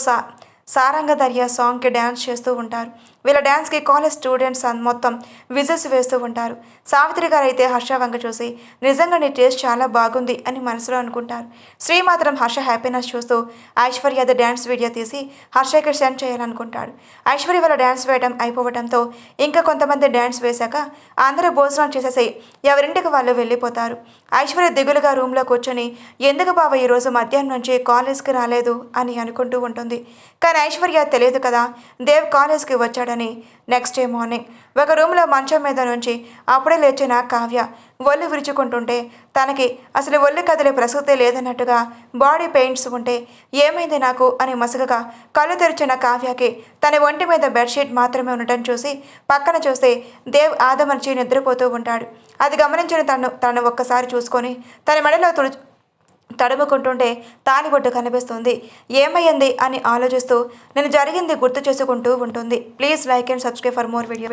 సారంగ దర్యా సాంగ్కి డ్యాన్స్ చేస్తూ ఉంటారు. వీళ్ళ డ్యాన్స్కి కాలేజ్ స్టూడెంట్స్ మొత్తం విజిల్స్ వేస్తూ ఉంటారు. సావిత్రి గారు అయితే హర్ష వంక చూసి, నిజంగా నీ టేస్ట్ చాలా బాగుంది అని మనసులో అనుకుంటారు. శ్రీ మాత్రం హర్ష హ్యాపీనెస్ చూస్తూ ఐశ్వర్యది డ్యాన్స్ వీడియో తీసి హర్షకి సెండ్ చేయాలనుకుంటాడు. ఐశ్వర్య వాళ్ళ డ్యాన్స్ వేయడం అయిపోవడంతో ఇంకా కొంతమంది డ్యాన్స్ వేశాక అందరూ భోజనం చేసేసి ఎవరింటికి వాళ్ళు వెళ్ళిపోతారు. ఐశ్వర్య దిగులుగా రూమ్లో కూర్చొని, ఎందుకు బావ ఈరోజు మధ్యాహ్నం నుంచి కాలేజ్కి రాలేదు అని అనుకుంటూ ఉంటుంది. కానీ ఐశ్వర్య తెలియదు కదా దేవ్ కాలేజ్కి వచ్చాడని. నెక్స్ట్ డే మార్నింగ్ ఒక రూమ్లో మంచం మీద నుంచి అప్పుడే లేచిన కావ్య ఒళ్ళు విరుచుకుంటుంటే తనకి అసలు ఒళ్ళు కదిలే ప్రసక్తే లేదన్నట్టుగా బాడీ పెయిన్స్ ఉంటే, ఏమైంది నాకు అని మసకగా కళ్ళు తెరిచిన కావ్యకి తన ఒంటి మీద బెడ్షీట్ మాత్రమే ఉండటం చూసి పక్కన చూస్తే దేవ్ ఆదమర్చి నిద్రపోతూ ఉంటాడు. అది గమనించిన తను ఒక్కసారి చూసుకొని తన మెడలో తడుముకుంటుంటే తాలిబొట్టు కనిపిస్తుంది. ఏమయ్యింది అని ఆలోచిస్తూ నేను జరిగింది గుర్తు చేసుకుంటూ ఉంటుంది. Please like and subscribe for more video.